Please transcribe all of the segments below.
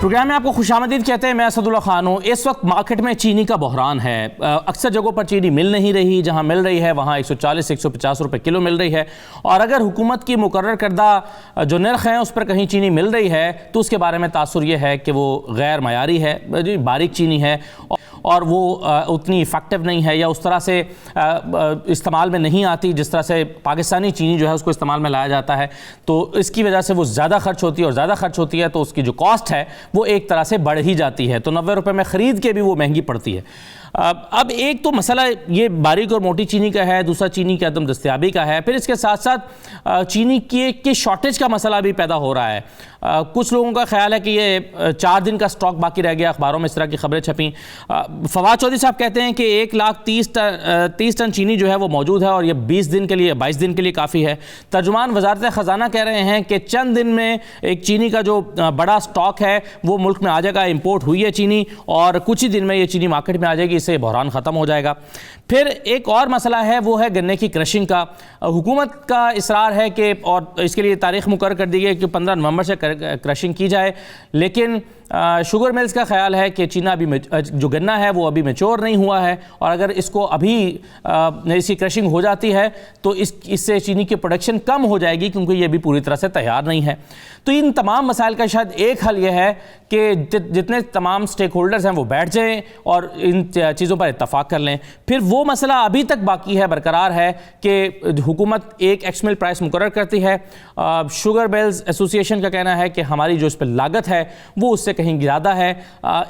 Programme میں آپ کو خوش آمدید کہتے ہیں. میں اسد اللہ خان ہوں. اس وقت مارکیٹ میں چینی کا بحران ہے. اکثر جگہوں پر چینی مل نہیں رہی. جہاں مل رہی ہے وہاں 140-150 روپے کلو مل رہی ہے. اور اگر حکومت کی مقرر کردہ جو نرخ ہیں اس پر کہیں چینی مل رہی ہے تو اس کے بارے میں تاثر یہ ہے کہ وہ غیر معیاری ہے, باریک چینی ہے اور وہ اتنی افیکٹو نہیں ہے یا اس طرح سے استعمال میں نہیں آتی جس طرح سے پاکستانی چینی جو ہے اس کو استعمال میں لایا جاتا ہے. تو اس کی وجہ سے وہ زیادہ خرچ ہوتی ہے اور زیادہ خرچ ہوتی ہے تو اس کی جو کاسٹ ہے وہ ایک طرح سے بڑھ ہی جاتی ہے. تو 90 روپے میں خرید کے بھی وہ مہنگی پڑتی ہے. اب ایک تو مسئلہ یہ باریک اور موٹی چینی کا ہے, دوسرا چینی کی عدم دستیابی کا ہے, پھر اس کے ساتھ ساتھ چینی کی شارٹیج کا مسئلہ بھی پیدا ہو رہا ہے. کچھ لوگوں کا خیال ہے کہ یہ 4 دن کا سٹاک باقی رہ گیا. اخباروں میں اس طرح کی خبریں چھپیں. فواد چودھری صاحب کہتے ہیں کہ 1,30,000 ٹن چینی جو ہے وہ موجود ہے اور یہ 22 دن کے لیے کافی ہے. ترجمان وزارت خزانہ کہہ رہے ہیں کہ چند دن میں ایک چینی کا جو بڑا سٹاک ہے وہ ملک میں آ جائے گا. امپورٹ ہوئی ہے چینی اور کچھ ہی دن میں یہ چینی مارکیٹ میں آ جائے گی, اس سے بحران ختم ہو جائے گا. پھر ایک اور مسئلہ ہے وہ ہے گنے کی کرشنگ کا. حکومت کا اصرار ہے کہ اور اس کے لیے تاریخ مقرر کر دی گئی کہ 15 نومبر سے کرشنگ کی جائے, لیکن شوگر ملز کا خیال ہے کہ چینا ابھی جو گنا ہے وہ ابھی میچور نہیں ہوا ہے اور اگر اس کو ابھی اس کی کرشنگ ہو جاتی ہے تو اس سے چینی کی پروڈکشن کم ہو جائے گی کیونکہ یہ بھی پوری طرح سے تیار نہیں ہے. تو ان تمام مسائل کا شاید ایک حل یہ ہے کہ جتنے تمام سٹیک ہولڈرز ہیں وہ بیٹھ جائیں اور ان چیزوں پر اتفاق کر لیں. پھر وہ مسئلہ ابھی تک باقی ہے, برقرار ہے کہ حکومت ایک ایکس مل پرائس مقرر کرتی ہے. شوگر ملز ایسوسی ایشن کا کہنا ہے کہ ہماری جو اس پہ لاگت ہے وہ اس سے کہیں زیادہ ہے.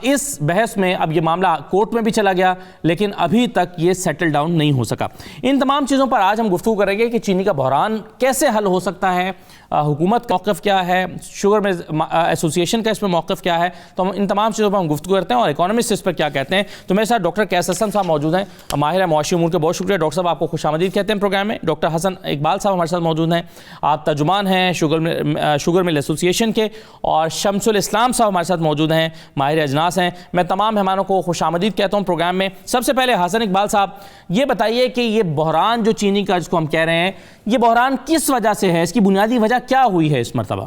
اس بحث میں اب یہ معاملہ کورٹ میں بھی چلا گیا لیکن ابھی تک یہ سیٹل ڈاؤن نہیں ہو سکا. ان تمام چیزوں پر آج ہم گفتگو کریں گے کہ چینی کا بحران کیسے حل ہو سکتا ہے, حکومت کا موقف کیا ہے, شوگر ملز ایسوسی ایشن کا اس میں موقف کیا ہے. تو ان تمام چیزوں پر ہم گفتگو کرتے ہیں اور اکانومسٹ اس پر کیا کہتے ہیں. تو میرے ساتھ ڈاکٹر قیس حسن صاحب موجود ہیں, ماہر معاشی امور کے. بہت شکریہ ڈاکٹر صاحب, آپ کو خوش آمدید کہتے ہیں پروگرام میں. ڈاکٹر حسن اقبال صاحب ہمارے ساتھ موجود ہیں, آپ ترجمان ہیں شوگر مل ایسوسی ایشن کے. اور شمس الاسلام صاحب ہمارے ساتھ موجود ہیں, ماہر اجناس ہیں. میں تمام مہمانوں کو خوش آمدید کہتا ہوں پروگرام میں. سب سے پہلے حسن اقبال صاحب یہ بتائیے کہ یہ بحران جو چینی کا جس کو ہم کہہ رہے ہیں یہ بحران کس وجہ سے ہے, اس کی بنیادی وجہ کیا ہوئی ہے اس مرتبہ؟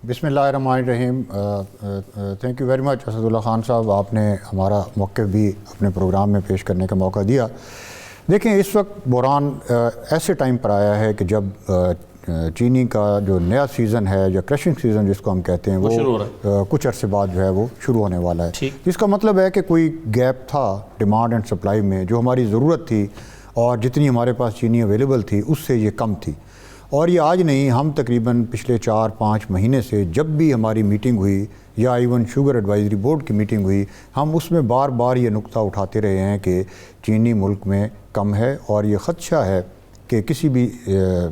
بسم اللہ الرحمن الرحیم. Thank you very much Asadullah Khan Sahib, آپ نے ہمارا موقف بھی اپنے پروگرام میں پیش کرنے کا موقع دیا. دیکھیں اس وقت بحران ایسے ٹائم پر آیا ہے کہ جب چینی کا جو نیا سیزن ہے یا کرشنگ سیزن جس کو ہم کہتے ہیں وہ کچھ عرصے بعد جو ہے وہ شروع ہونے والا ہے. جس کا مطلب ہے کہ کوئی گیپ تھا ڈیمانڈ اینڈ سپلائی میں, جو ہماری ضرورت تھی اور جتنی ہمارے پاس چینی اویلیبل تھی اس سے یہ کم تھی. اور یہ آج نہیں, ہم تقریباً پچھلے 4-5 مہینے سے جب بھی ہماری میٹنگ ہوئی یا ایون شوگر ایڈوائزری بورڈ کی میٹنگ ہوئی, ہم اس میں بار بار یہ نقطہ اٹھاتے رہے ہیں کہ چینی ملک میں کم ہے اور یہ خدشہ ہے کہ کسی بھی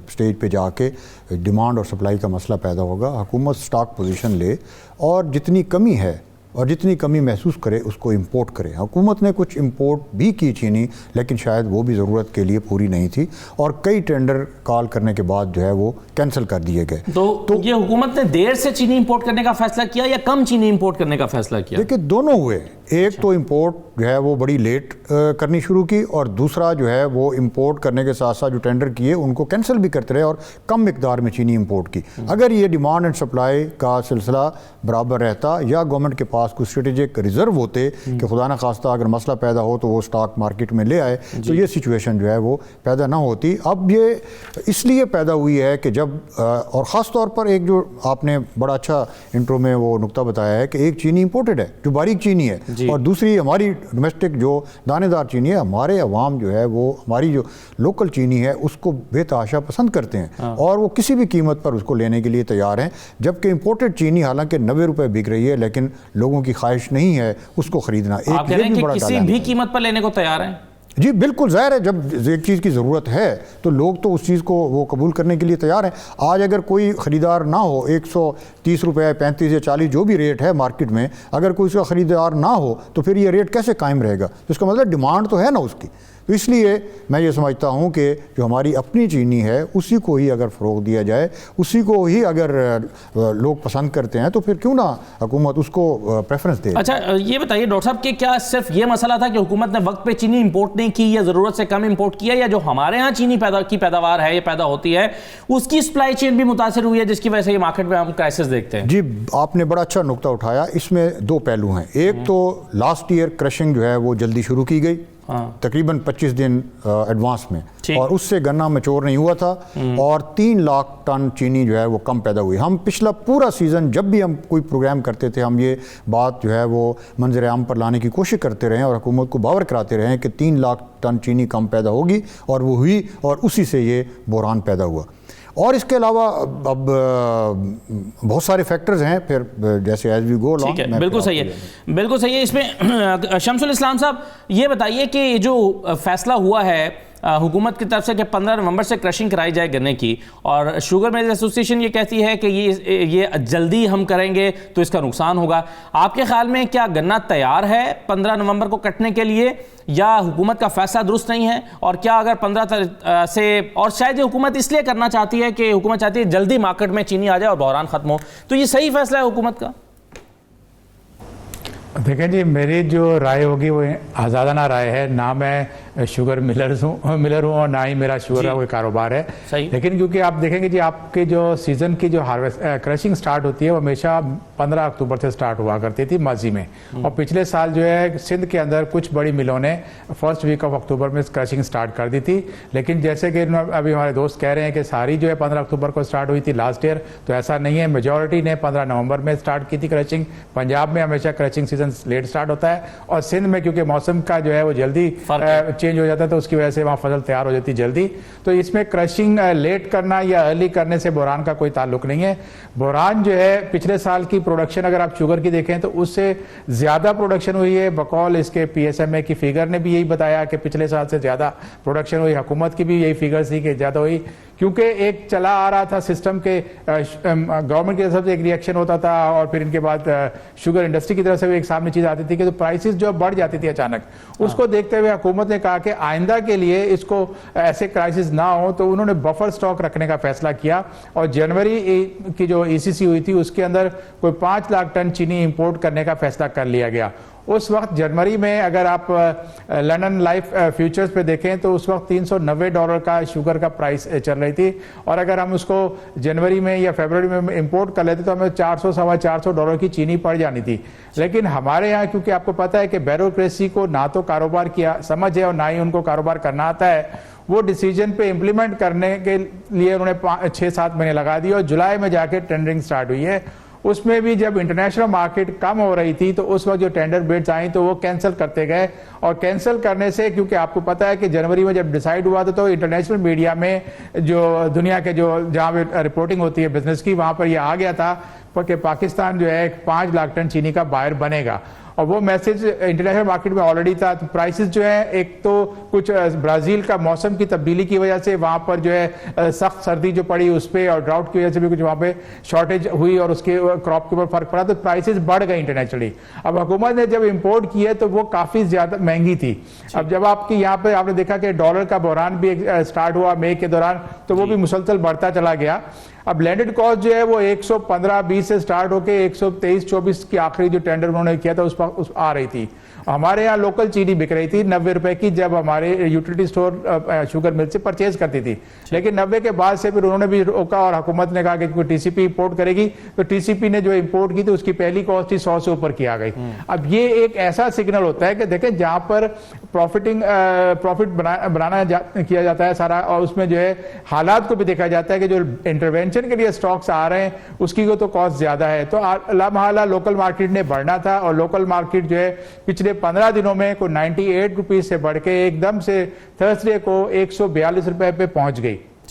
سٹیج پہ جا کے ڈیمانڈ اور سپلائی کا مسئلہ پیدا ہوگا. حکومت سٹاک پوزیشن لے اور جتنی کمی ہے اور جتنی کمی محسوس کرے اس کو امپورٹ کرے. حکومت نے کچھ امپورٹ بھی کی چینی, لیکن شاید وہ بھی ضرورت کے لیے پوری نہیں تھی اور کئی ٹینڈر کال کرنے کے بعد جو ہے وہ کینسل کر دیے گئے. تو یہ حکومت نے دیر سے چینی امپورٹ کرنے کا فیصلہ کیا یا کم چینی امپورٹ کرنے کا فیصلہ کیا؟ دیکھیں دونوں ہوئے. ایک تو امپورٹ جو ہے وہ بڑی لیٹ کرنی شروع کی اور دوسرا جو ہے وہ امپورٹ کرنے کے ساتھ ساتھ جو ٹینڈر کیے ان کو کینسل بھی کرتے رہے اور کم مقدار میں چینی امپورٹ کی. اگر یہ ڈیمانڈ اینڈ سپلائی کا سلسلہ برابر رہتا یا گورنمنٹ کے پاس کوئی اسٹریٹجک ریزرو ہوتے کہ خدا نہ خواستہ اگر مسئلہ پیدا ہو تو وہ سٹاک مارکیٹ میں لے آئے تو یہ سچویشن جو ہے وہ پیدا نہ ہوتی. اب یہ اس لیے پیدا ہوئی ہے کہ جب اور خاص طور پر ایک جو آپ نے بڑا اچھا انٹرو میں وہ نقطہ بتایا ہے کہ ایک چینی امپورٹڈ ہے جو باریک چینی ہے اور دوسری ہماری ڈومیسٹک جو دانے دار چینی ہے. ہمارے عوام جو ہے وہ ہماری جو لوکل چینی ہے اس کو بے تحاشا پسند کرتے ہیں اور وہ کسی بھی قیمت پر اس کو لینے کے لیے تیار ہیں, جبکہ امپورٹڈ چینی حالانکہ 90 روپے بک رہی ہے لیکن لوگوں کی خواہش نہیں ہے اس کو خریدنا. آپ کہہ رہے ہیں کہ کسی بھی قیمت پر لینے کو تیار ہیں؟ جی بالکل, ظاہر ہے جب ایک چیز کی ضرورت ہے تو لوگ تو اس چیز کو وہ قبول کرنے کے لیے تیار ہیں. آج اگر کوئی خریدار نہ ہو, 130 روپے 35 یا 40 جو بھی ریٹ ہے مارکیٹ میں, اگر کوئی اس کا خریدار نہ ہو تو پھر یہ ریٹ کیسے قائم رہے گا؟ تو اس کا مطلب ڈیمانڈ تو ہے نا اس کی. تو اس لیے میں یہ سمجھتا ہوں کہ جو ہماری اپنی چینی ہے اسی کو ہی اگر فروغ دیا جائے, اسی کو ہی اگر لوگ پسند کرتے ہیں, تو پھر کیوں نہ حکومت اس کو پریفرنس دے. اچھا یہ بتائیے ڈاکٹر صاحب کہ کیا صرف یہ مسئلہ تھا کہ حکومت نے وقت پہ چینی امپورٹ نہیں کی یا ضرورت سے کم امپورٹ کیا, یا جو ہمارے ہاں چینی کی پیداوار ہے یا پیدا ہوتی ہے اس کی سپلائی چین بھی متاثر ہوئی ہے, جس کی وجہ سے یہ مارکیٹ میں ہم کرائسس دیکھتے ہیں؟ جی آپ نے بڑا اچھا نقطہ اٹھایا. اس میں دو پہلو ہیں. ایک تو لاسٹ ایئر کرشنگ جو ہے وہ جلدی شروع کی گئی, تقریباً 25 دن ایڈوانس میں, اور اس سے گنا میچور نہیں ہوا تھا, اور 3 لاکھ ٹن چینی جو ہے وہ کم پیدا ہوئی. ہم پچھلا پورا سیزن جب بھی ہم کوئی پروگرام کرتے تھے, ہم یہ بات جو ہے وہ منظر عام پر لانے کی کوشش کرتے رہے اور حکومت کو باور کراتے رہے کہ 3 لاکھ ٹن چینی کم پیدا ہوگی, اور وہ ہوئی, اور اسی سے یہ بحران پیدا ہوا. اور اس کے علاوہ اب بہت سارے فیکٹرز ہیں, پھر جیسے ایز وی گو along. بالکل صحیح ہے, بالکل صحیح ہے. اس میں شمس الاسلام صاحب یہ بتائیے کہ یہ جو فیصلہ ہوا ہے حکومت کی طرف سے کہ 15 نومبر سے کرشنگ کرائی جائے گنے کی, اور شوگر میلز ایسوسی ایشن یہ کہتی ہے کہ یہ جلدی ہم کریں گے تو اس کا نقصان ہوگا. آپ کے خیال میں کیا گنا تیار ہے 15 نومبر کو کٹنے کے لیے, یا حکومت کا فیصلہ درست نہیں ہے؟ اور کیا اگر 15 سے, اور شاید یہ حکومت اس لیے کرنا چاہتی ہے کہ حکومت چاہتی ہے جلدی مارکیٹ میں چینی آ جائے اور بحران ختم ہو, تو یہ صحیح فیصلہ ہے حکومت کا؟ دیکھیں جی, میری جو رائے ہوگی وہ آزادانہ رائے ہے. نہ میں شوگر ملر ہوں اور نہ ہی میرا شوگر کا کوئی کاروبار ہے. لیکن کیونکہ آپ دیکھیں گے جی, آپ کے جو سیزن کی جو کرشنگ سٹارٹ ہوتی ہے وہ ہمیشہ 15 اکتوبر سے سٹارٹ ہوا کرتی تھی ماضی میں, اور پچھلے سال جو ہے سندھ کے اندر کچھ بڑی ملوں نے فرسٹ ویک آف اکتوبر میں کرشنگ سٹارٹ کر دی تھی. لیکن جیسے کہ ابھی ہمارے دوست کہہ رہے ہیں کہ ساری جو ہے 15 اکتوبر کو سٹارٹ ہوئی تھی لاسٹ ایئر, تو ایسا نہیں ہے. میجورٹی نے 15 نومبر میں سٹارٹ کی تھی کرشنگ. پنجاب میں ہمیشہ کرشنگ سیزن لیٹ سٹارٹ ہوتا ہے, اور سندھ میں کیونکہ موسم کا جو ہے وہ جلدی چینج ہو جاتا ہے تو اس کی وجہ سے وہاں فصل تیار ہو جاتی جلدی. تو اس میں کرشنگ لیٹ کرنا یا ارلی کرنے سے بحران کا کوئی تعلق نہیں ہے. بحران جو ہے پچھلے سال کی پروڈکشن اگر آپ شوگر کی دیکھیں تو اس سے زیادہ پروڈکشن ہوئی ہے. بقول اس کے پی ایس ایم اے کی فگر نے بھی یہی بتایا کہ پچھلے سال سے زیادہ پروڈکشن ہوئی. حکومت کی بھی یہی فگر تھی کہ زیادہ ہوئی, کیونکہ ایک چلا آ رہا تھا سسٹم کے گورنمنٹ کی طرف سے ایک ریئیکشن ہوتا تھا, اور پھر ان کے بعد شوگر انڈسٹری کی طرف سے بھی ایک سامنے چیز آتی تھی کہ تو پرائسز جو بڑھ جاتی تھی اچانک. اس کو دیکھتے ہوئے حکومت نے کہا کہ آئندہ کے لیے اس کو ایسے کرائسس نہ ہو, تو انہوں نے بفر سٹاک رکھنے کا فیصلہ کیا, اور جنوری کی جو ای سی سی ہوئی تھی اس کے اندر کوئی 5 لاکھ ٹن چینی امپورٹ کرنے کا فیصلہ کر لیا گیا. اس وقت جنوری میں اگر آپ لنڈن لائف فیوچرز پہ دیکھیں تو اس وقت $390 کا شوگر کا پرائس چل رہی تھی, اور اگر ہم اس کو جنوری میں یا فیبروری میں امپورٹ کر لیتے تو ہمیں $400-450 کی چینی پڑ جانی تھی. لیکن ہمارے یہاں کیونکہ آپ کو پتہ ہے کہ بیوروکریسی کو نہ تو کاروبار کیا سمجھ ہے اور نہ ہی ان کو کاروبار کرنا آتا ہے, وہ ڈیسیجن پہ امپلیمنٹ کرنے کے لیے انہوں نے 6-7 مہینے لگا دیے, اور جولائی میں جا کے ٹینڈرنگ سٹارٹ ہوئی ہے. اس میں بھی جب انٹرنیشنل مارکیٹ کم ہو رہی تھی تو اس وقت جو ٹینڈر بیڈز آئیں تو وہ کینسل کرتے گئے, اور کینسل کرنے سے کیونکہ آپ کو پتہ ہے کہ جنوری میں جب ڈیسائیڈ ہوا تھا تو انٹرنیشنل میڈیا میں جو دنیا کے جو جہاں پہ رپورٹنگ ہوتی ہے بزنس کی, وہاں پر یہ آ گیا تھا کہ پاکستان جو ہے 5 لاکھ ٹن چینی کا بائر بنے گا, اور وہ میسج انٹرنیشنل مارکیٹ میں آلریڈی تھا. تو پرائسز جو ہیں, ایک تو کچھ برازیل کا موسم کی تبدیلی کی وجہ سے وہاں پر جو ہے سخت سردی جو پڑی اس پہ, اور ڈراؤٹ کی وجہ سے بھی کچھ وہاں پہ شارٹیج ہوئی اور اس کے کراپ کے اوپر فرق پڑا, تو پرائسز بڑھ گئی انٹرنیشنلی. اب حکومت نے جب امپورٹ کی ہے تو وہ کافی زیادہ مہنگی تھی. اب جب آپ کی یہاں پہ آپ نے دیکھا کہ ڈالر کا بحران بھی سٹارٹ ہوا مئی کے دوران, تو وہ بھی مسلسل بڑھتا چلا گیا. اب لینڈڈ کاسٹ جو ہے وہ 115-20 سے سٹارٹ ہو کے 123-24 کی آخری جو ٹینڈر انہوں نے کیا تھا اس پر آ رہی تھی. ہمارے یہاں لوکل چینی بک رہی تھی 90 روپے کی جب ہمارے یوٹیلیٹی سٹور شوگر مل سے پرچیز کرتی تھی, لیکن 90 کے بعد سے پھر انہوں نے بھی روکا, اور حکومت نے کہا کہ کوئی ٹی سی پی امپورٹ کرے گی, تو ٹی سی پی نے جو امپورٹ کی تھی اس کی پہلی کاسٹ تھی 100 سے اوپر کی آ گئی. اب یہ ایک ایسا سگنل ہوتا ہے کہ دیکھیں جہاں پر پروفٹ بنانا کیا جاتا ہے سارا, اور اس میں جو ہے حالات کو بھی دیکھا جاتا ہے کہ جو انٹرونشن کے لیے سٹاکس آ رہے ہیں اس کی تو کاسٹ زیادہ ہے, تو لامحالہ لوکل مارکیٹ نے بڑھنا تھا, اور لوکل مارکیٹ جو ہے پچھلے 15 دنوں میں کوئی 98 روپیز سے بڑھ کے ایک دم سے تھرسڈے کو 142 روپے پہ پہنچ گئی.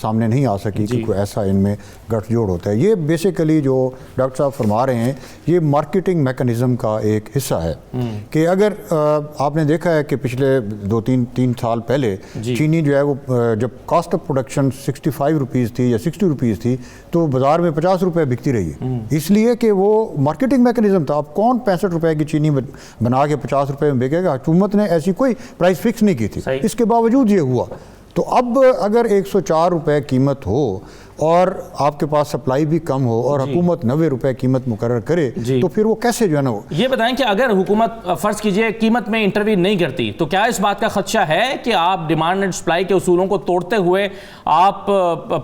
سامنے نہیں آ سکی کہ کوئی ایسا ان میں گٹھ جوڑ ہوتا ہے. یہ بیسیکلی جو ڈاکٹر صاحب فرما رہے ہیں یہ مارکیٹنگ میکنزم کا ایک حصہ ہے کہ اگر آپ نے دیکھا ہے کہ پچھلے 2-3 سال پہلے چینی جو ہے وہ جب کاسٹ آف پروڈکشن 65 روپیز تھی یا 60 روپیز تھی تو بازار میں 50 روپے بکتی رہی ہے, اس لیے کہ وہ مارکیٹنگ میکنزم تھا. اب کون 65 روپے کی چینی بنا کے 50 روپے میں بیچے گا؟ حکومت نے ایسی کوئی پرائس فکس نہیں کی تھی, اس کے باوجود یہ ہوا. تو اب اگر 104 روپے قیمت ہو اور آپ کے پاس سپلائی بھی کم ہو اور حکومت 90 روپے قیمت مقرر کرے تو پھر وہ کیسے جو ہے نا وہ یہ بتائیں کہ اگر حکومت فرض کیجئے قیمت میں انٹروین نہیں کرتی تو کیا اس بات کا خدشہ ہے کہ آپ ڈیمانڈ اینڈ سپلائی کے اصولوں کو توڑتے ہوئے آپ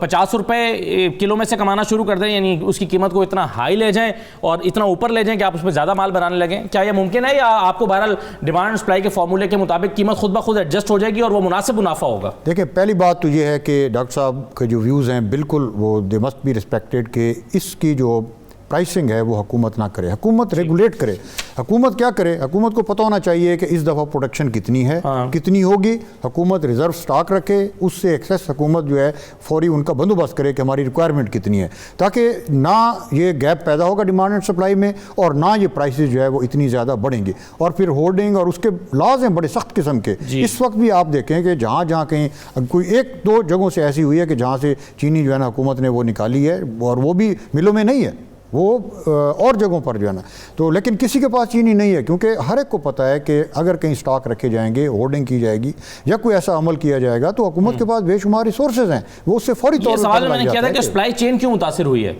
50 روپے کلو میں سے کمانا شروع کر دیں, یعنی اس کی قیمت کو اتنا ہائی لے جائیں اور اتنا اوپر لے جائیں کہ آپ اس پہ زیادہ مال بنانے لگیں؟ کیا یہ ممکن ہے یا آپ کو بہرحال ڈیمانڈ اینڈ سپلائی کے فارمولے کے مطابق قیمت خود بخود ایڈجسٹ ہو جائے گی اور وہ مناسب منافع ہوگا؟ دیکھیں پہلی بات تو یہ ہے کہ ڈاکٹر صاحب کے جو ویوز ہیں بالکل وہ دے مسٹ بی ریسپیکٹڈ کہ اس کی جو پرائسنگ ہے وہ حکومت نہ کرے, حکومت ریگولیٹ کرے. حکومت کیا کرے؟ حکومت کو پتہ ہونا چاہیے کہ اس دفعہ پروڈکشن کتنی ہے, کتنی ہوگی. حکومت ریزرو سٹاک رکھے, اس سے ایکسیس حکومت جو ہے فوری ان کا بندوبست کرے کہ ہماری ریکوائرمنٹ کتنی ہے, تاکہ نہ یہ گیپ پیدا ہوگا ڈیمانڈ اینڈ سپلائی میں اور نہ یہ پرائسز جو ہے وہ اتنی زیادہ بڑھیں گے. اور پھر ہولڈنگ اور اس کے لاز ہیں بڑے سخت قسم کے. اس وقت بھی آپ دیکھیں کہ جہاں جہاں کہیں کوئی 1-2 جگہوں سے ایسی ہوئی ہے کہ جہاں سے چینی جو ہے نا حکومت نے وہ نکالی ہے اور وہ بھی ملوں میں نہیں ہے, وہ اور جگہوں پر جو ہے نا. تو لیکن کسی کے پاس چینی نہیں ہے کیونکہ ہر ایک کو پتہ ہے کہ اگر کہیں سٹاک رکھے جائیں گے, ہولڈنگ کی جائے گی یا کوئی ایسا عمل کیا جائے گا تو حکومت کے پاس بے شمار ریسورسز ہیں, وہ اس سے فوری طور پر سوال میں نے کیا تھا کہ سپلائی چین کیوں متاثر ہوئی ہے؟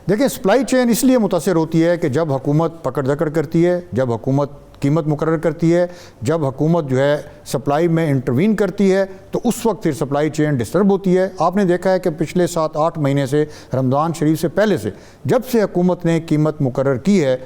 دیکھیں سپلائی چین اس لیے متاثر ہوتی ہے کہ جب حکومت پکڑ دکڑ کرتی ہے, جب حکومت قیمت مقرر کرتی ہے, جب حکومت جو ہے سپلائی میں انٹروین کرتی ہے تو اس وقت پھر سپلائی چین ڈسٹرب ہوتی ہے. آپ نے دیکھا ہے کہ پچھلے 7-8 مہینے سے رمضان شریف سے پہلے سے جب سے حکومت نے قیمت مقرر کی ہے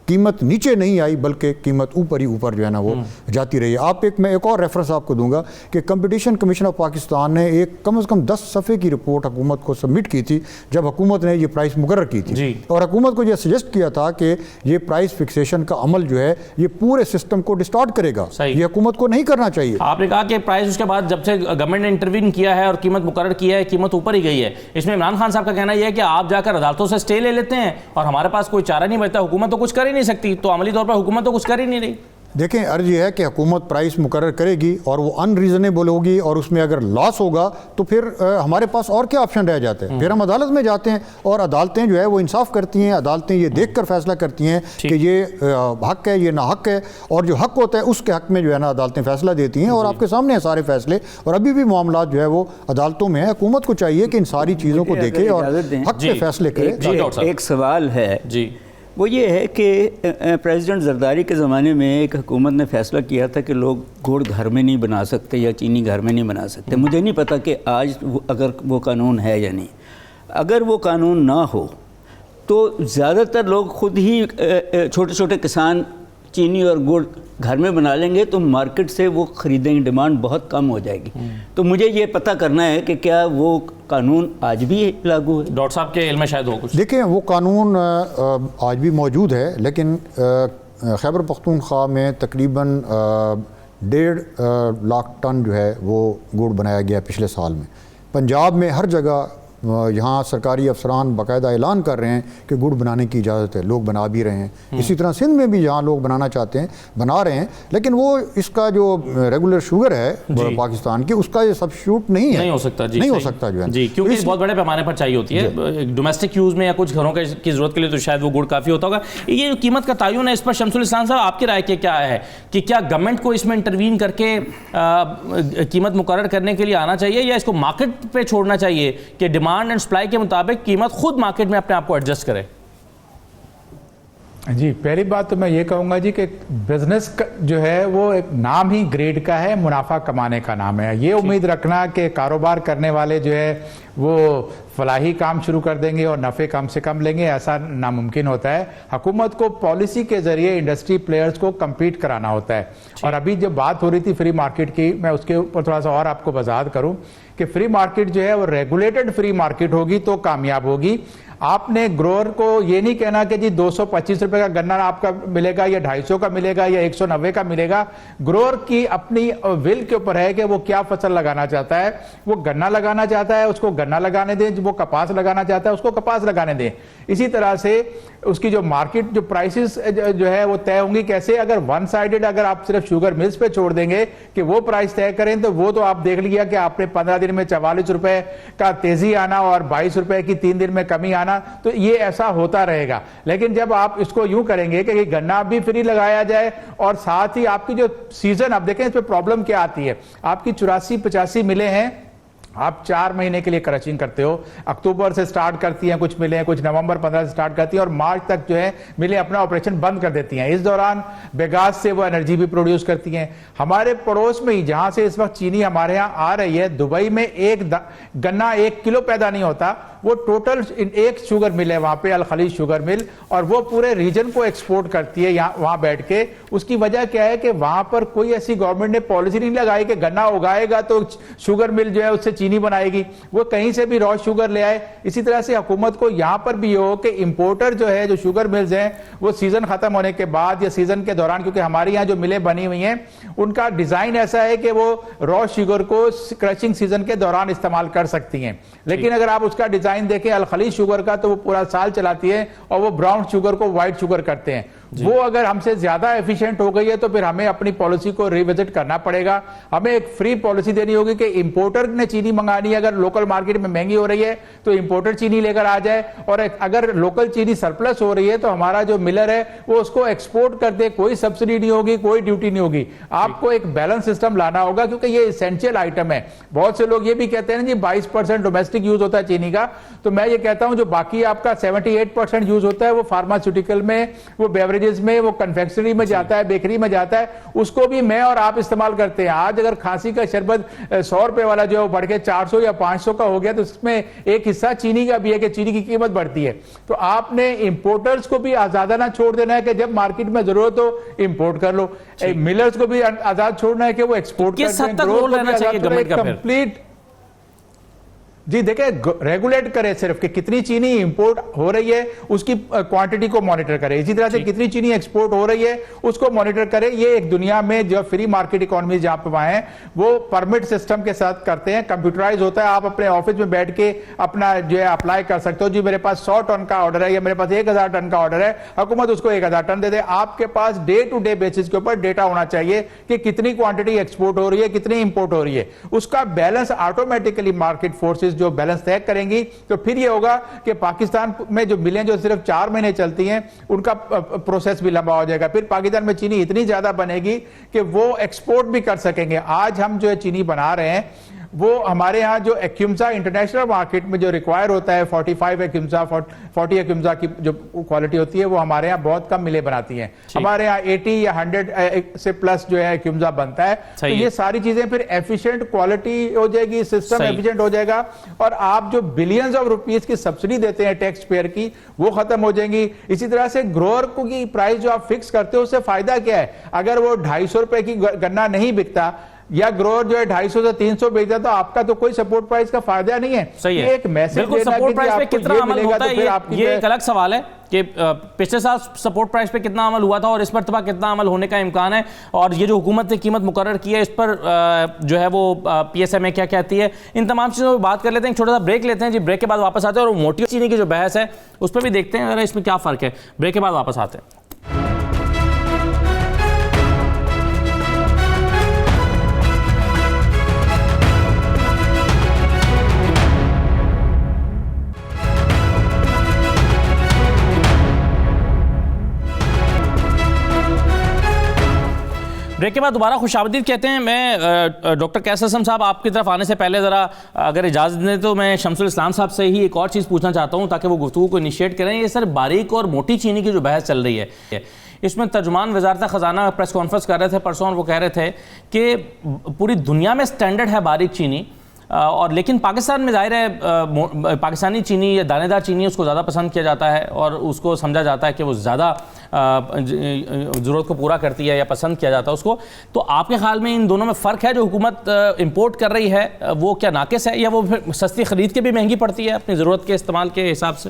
قیمت نیچے نہیں آئی بلکہ قیمت اوپر ہی اوپر جو ہے نا وہ جاتی رہی ہے. میں ایک اور ریفرنس آپ کو دوں گا کہ کمپٹیشن کمیشن آف پاکستان نے ایک کم از کم 10 صفحے کی رپورٹ حکومت کو سبمٹ کی تھی جب حکومت نے یہ پرائس مقرر کی تھی, اور حکومت کو یہ سجیسٹ کیا تھا کہ یہ پرائس فکسیشن کا عمل جو ہے یہ پورے سسٹم کو ڈسٹارٹ کرے گا, یہ حکومت کو نہیں کرنا چاہیے. آپ نے کہا کہ پرائس اس کے بعد جب سے گورنمنٹ نے انٹروین کیا ہے اور قیمت مقرر کیا ہے قیمت اوپر ہی گئی ہے. اس میں عمران خان صاحب کا کہنا یہ ہے کہ آپ جا کر عدالتوں سے اسٹے لے لیتے ہیں اور ہمارے پاس کوئی چارہ نہیں بچتا, حکومت تو کچھ کر ہی نہیں سکتی, تو عملی طور پر حکومت تو کچھ کر ہی نہیں رہی. دیکھیں عرض یہ ہے کہ حکومت پرائس مقرر کرے گی اور وہ ان ریزنیبل ہوگی اور اس میں اگر لاس ہوگا تو پھر ہمارے پاس اور کیا آپشن رہ جاتے ہیں؟ پھر ہم عدالت میں جاتے ہیں اور عدالتیں جو ہے وہ انصاف کرتی ہیں, عدالتیں یہ دیکھ کر فیصلہ کرتی ہیں کہ یہ حق ہے یہ ناحق ہے, اور جو حق ہوتا ہے اس کے حق میں جو ہے نا عدالتیں فیصلہ دیتی ہیں اور آپ کے سامنے ہیں سارے فیصلے, اور ابھی بھی معاملات جو ہے وہ عدالتوں میں ہیں. حکومت کو چاہیے کہ ان ساری چیزوں کو دیکھے اور حق پہ فیصلے کرے. ایک سوال ہے وہ یہ ہے کہ پریزیڈنٹ زرداری کے زمانے میں ایک حکومت نے فیصلہ کیا تھا کہ لوگ گڑ گھر میں نہیں بنا سکتے یا چینی گھر میں نہیں بنا سکتے. مجھے نہیں پتا کہ آج اگر وہ قانون ہے یا نہیں. اگر وہ قانون نہ ہو تو زیادہ تر لوگ خود ہی چھوٹے چھوٹے کسان چینی اور گڑ گھر میں بنا لیں گے تو مارکیٹ سے وہ خریدیں گے, ڈیمانڈ بہت کم ہو جائے گی. تو مجھے یہ پتہ کرنا ہے کہ کیا وہ قانون آج بھی لاگو ہے؟ ڈاکٹر صاحب کے علم میں شاید ہو کچھ. دیکھیں وہ قانون آج بھی موجود ہے, لیکن خیبر پختونخوا میں تقریباً 1.5 لاکھ ٹن جو ہے وہ گڑ بنایا گیا پچھلے سال میں. پنجاب میں ہر جگہ یہاں سرکاری افسران باقاعدہ اعلان کر رہے ہیں کہ گڑ بنانے کی اجازت ہے, لوگ بنا بھی رہے ہیں. اسی طرح سندھ میں بھی جہاں لوگ بنانا چاہتے ہیں بنا رہے ہیں, لیکن وہ اس کا جو ریگولر شوگر ہے پاکستان کی اس کا یہ سبسٹیوٹ نہیں ہے, نہیں ہو سکتا نہیں ہو سکتا جو ہے جی, کیونکہ بہت بڑے پیمانے پر چاہیے ہوتی ہے ڈومیسٹک یوز میں یا کچھ گھروں کی ضرورت کے لیے, تو شاید وہ گڑ کافی ہوتا ہوگا. یہ قیمت کا تعین ہے, اس پر شمس الاسلام صاحب آپ کی رائے کیا ہے کہ کیا گورنمنٹ کو اس میں انٹروین کر کے قیمت مقرر کرنے کے لیے آنا چاہیے یا اس کو مارکیٹ پہ چھوڑنا چاہیے کہ ڈیمانڈ اینڈ سپلائی کے مطابق قیمت خود مارکیٹ میں اپنے آپ کو ایڈجسٹ کرے؟ جی پہلی بات تو میں یہ کہوں گا جی کہ بزنس جو ہے وہ ایک نام ہی گریڈ کا ہے, منافع کمانے کا نام ہے. یہ امید رکھنا کہ کاروبار کرنے والے جو ہے وہ فلاحی کام شروع کر دیں گے اور نفع کم سے کم لیں گے, ایسا ناممکن ہوتا ہے. حکومت کو پالیسی کے ذریعے انڈسٹری پلیئرز کو کمپیٹ کرانا ہوتا ہے. اور ابھی جب بات ہو رہی تھی فری مارکیٹ کی, میں اس کے اوپر تھوڑا سا اور آپ کو وضاحت کروں کہ فری مارکیٹ جو ہے وہ ریگولیٹڈ فری مارکیٹ ہوگی تو کامیاب ہوگی. آپ نے گروور کو یہ نہیں کہنا کہ جی 225 روپے کا گنا آپ کا ملے گا یا 250 کا ملے گا یا 190 کا ملے گا. گروور کی اپنی ول کے اوپر ہے کہ وہ کیا فصل لگانا چاہتا ہے. وہ گنا لگانا چاہتا ہے اس کو گنا لگانے دیں, وہ کپاس لگانا چاہتا ہے اس کو کپاس لگانے دیں. اسی طرح سے اس کی جو مارکیٹ جو پرائسز جو ہے وہ طے ہوں گی کیسے. اگر ون سائیڈڈ اگر آپ صرف شوگر ملز پہ چھوڑ دیں گے کہ وہ پرائس طے کریں تو وہ تو آپ دیکھ لیا کہ آپ نے 15 دن میں 44 روپے کا تیزی آنا اور 22 روپے کی 3 دن میں کمی آنا, تو یہ ایسا ہوتا رہے گا. لیکن جب آپ اس کو یوں کریں گے کہ یہ گنا بھی فری لگایا جائے اور ساتھ ہی آپ کی جو سیزن, اب دیکھیں اس پہ پرابلم کیا آتی ہے. آپ کی 84-85 ملیں ہیں, آپ 4 مہینے کے لیے کرچنگ کرتے ہو. اکتوبر سے سٹارٹ کرتی ہیں کچھ ملیں, کچھ نومبر 15 سے سٹارٹ کرتی ہیں اور مارچ تک جو ہے ملیں اپنا آپریشن بند کر دیتی ہیں. اس دوران بیگاس سے وہ انرجی بھی پروڈیوس کرتی ہیں. ہمارے پڑوس میں ہی جہاں سے اس وقت چینی ہمارے ہاں آ رہی ہے, دبئی میں ایک گنا 1 کلو پیدا نہیں ہوتا. وہ ٹوٹل ایک شوگر مل ہے وہاں پہ, الخلیج شوگر مل, اور وہ پورے ریجن کو ایکسپورٹ کرتی ہے وہاں بیٹھ کے. اس کی وجہ کیا ہے کہ وہاں پر کوئی ایسی گورنمنٹ نے پالیسی نہیں لگائی کہ گنا اگائے گا تو شوگر مل جو ہے اس سے چینی بنائے گی, وہ کہیں سے بھی را شوگر لے آئے. اسی طرح سے حکومت کو یہاں پر بھی ہو کہ امپورٹر جو ہے جو شوگر ملز ہیں وہ سیزن ختم ہونے کے بعد یا سیزن کے دوران, کیونکہ ہمارے یہاں جو ملیں بنی ہوئی ہیں ان کا ڈیزائن ایسا ہے کہ وہ را شوگر کو کرچنگ سیزن کے دوران استعمال کر سکتی ہیں. لیکن اگر آپ اس کا ڈیزائن دیکھیں الخلیج شوگر کا تو وہ پورا سال چلاتی ہے اور وہ براؤن شوگر کو وائٹ شوگر کرتے ہیں. وہ اگر ہم سے زیادہ ایفیشینٹ ہو گئی ہے تو پھر ہمیں اپنی پالیسی کو ریوزٹ کرنا پڑے گا. ہمیں ایک فری پالیسی دینی ہوگی کہ امپورٹر نے چینی منگانی ہے, اگر لوکل مارکیٹ میں مہنگی ہو رہی ہے تو امپورٹر چینی لے کر آ جائے, اور اگر لوکل چینی سرپلس ہو رہی ہے تو ہمارا جو ملر ہے وہ اس کو ایکسپورٹ کر دے. کوئی سبسڈی نہیں ہوگی, کوئی ڈیوٹی نہیں ہوگی. آپ کو ایک بیلنس سسٹم لانا ہوگا کیونکہ یہ اسینشیل آئٹم ہے. بہت سے لوگ یہ بھی کہتے ہیں جی 22% ڈومیسٹک یوز ہوتا ہے چینی کا, تو میں یہ کہتا ہوں جو باقی آپ کا 78% یوز ہوتا ہے وہ فارماسیوٹیکل میں, وہ بیوریجز میں, وہ کنفیکشنری میں جاتا ہے, بیکری میں جاتا ہے, اس کو بھی میں اور آپ استعمال کرتے ہیں. آج اگر کھانسی کا شربت 100 روپے والا جو بڑھ کے 400 یا 500 کا ہو گیا تو اس میں ایک حصہ چینی کا بھی ہے کہ چینی کی قیمت بڑھتی ہے. تو آپ نے امپورٹرز کو بھی آزادانہ چھوڑ دینا ہے کہ جب مارکیٹ میں ضرورت ہو امپورٹ کر لو. ملرز کو بھی آزاد چھوڑنا ہے کہ وہ ایکسپورٹ کمپلیٹ. جی دیکھیں ریگولیٹ کرے صرف کہ کتنی چینی امپورٹ ہو رہی ہے اس کی کوانٹٹی کو مانیٹر کرے. اسی طرح سے کتنی چینی ایکسپورٹ ہو رہی ہے اس کو مانیٹر کرے. یہ ایک دنیا میں جو فری مارکیٹ اکانومی جہاں پہ وہاں ہیں وہ پرمٹ سسٹم کے ساتھ کرتے ہیں, کمپیوٹرائز ہوتا ہے. آپ اپنے آفس میں بیٹھ کے اپنا جو ہے اپلائی کر سکتے ہو, جی میرے پاس 100 ٹن کا آرڈر ہے یا میرے پاس 1000 ٹن کا آرڈر ہے, حکومت اس کو 1000 ٹن دے دے. آپ کے پاس ڈے ٹو ڈے بیسس کے اوپر ڈیٹا ہونا چاہیے کہ کتنی کوانٹٹی ایکسپورٹ ہو رہی ہے, کتنی امپورٹ ہو رہی ہے. اس کا بیلنس آٹومیٹکلی مارکیٹ فورسز جو بیلنس طے کریں گی تو پھر یہ ہوگا کہ پاکستان میں جو ملیں جو صرف 4 مہینے چلتی ہیں ان کا پروسیس بھی لمبا ہو جائے گا. پھر پاکستان میں چینی اتنی زیادہ بنے گی کہ وہ ایکسپورٹ بھی کر سکیں گے. آج ہم جو ہے چینی بنا رہے ہیں وہ ہمارے ہاں جو ایکیومزا انٹرنیشنل مارکیٹ میں جو ریکوائر ہوتا ہے 45 ایکیومزا 40 ایکیومزا کی جو کوالٹی ہوتی ہے وہ ہمارے ہاں بہت کم ملیں بناتی ہیں. ہمارے ہاں 80 یا 100 سے پلس جو ہے ایکیومزا بنتا ہے. تو یہ ساری چیزیں پھر ایفیشینٹ کوالٹی ہو جائے گی, سسٹم ایفیشینٹ ہو جائے گا, اور آپ جو بلینز آف روپیز کی سبسڈی دیتے ہیں ٹیکس پیئر کی وہ ختم ہو جائیں گی. اسی طرح سے گروور کی پرائس جو آپ فکس کرتے ہو اس سے فائدہ کیا ہے؟ اگر وہ 250 روپے کی گنا نہیں بکتا یا گروور جو ہے 250 سے 300 بیچتا تو آپ کا تو کوئی سپورٹ پرائس کا فائدہ نہیں ہے. صحیح ہے, ایک میسج بالکل سپورٹ پرائس پہ کتنا عمل ہوتا ہے یہ ایک الگ سوال ہے کہ پچھلے سال سپورٹ پرائس پہ کتنا عمل ہوا تھا اور اس مرتبہ کتنا عمل ہونے کا امکان ہے, اور یہ جو حکومت نے قیمت مقرر کی ہے اس پر جو ہے وہ پی ایس ایم اے کیا کہتی ہے, ان تمام چیزوں پہ بات کر لیتے ہیں. ایک چھوٹا سا بریک لیتے ہیں جی, بریک کے بعد واپس آتے ہیں اور موٹی چینی کی جو بحث ہے اس پہ بھی دیکھتے ہیں اس میں کیا فرق ہے. بریک کے بعد واپس آتے ہیں. بریک کے بعد دوبارہ خوش آمدید کہتے ہیں. میں ڈاکٹر قیصر اعظم صاحب آپ کی طرف آنے سے پہلے ذرا اگر اجازت دیں تو میں شمس الاسلام صاحب سے ہی ایک اور چیز پوچھنا چاہتا ہوں تاکہ وہ گفتگو کو انیشیٹ کریں. یہ سر باریک اور موٹی چینی کی جو بحث چل رہی ہے اس میں ترجمان وزارت خزانہ پریس کانفرنس کر رہے تھے پرسوں, اور وہ کہہ رہے تھے کہ پوری دنیا میں سٹینڈرڈ ہے باریک چینی, اور لیکن پاکستان میں ظاہر ہے پاکستانی چینی یا دانے دار چینی اس کو زیادہ پسند کیا جاتا ہے اور اس کو سمجھا جاتا ہے کہ وہ زیادہ ضرورت کو پورا کرتی ہے یا پسند کیا جاتا ہے اس کو. تو آپ کے خیال میں ان دونوں میں فرق ہے؟ جو حکومت امپورٹ کر رہی ہے وہ کیا ناقص ہے یا وہ سستی خرید کے بھی مہنگی پڑتی ہے اپنی ضرورت کے استعمال کے حساب سے؟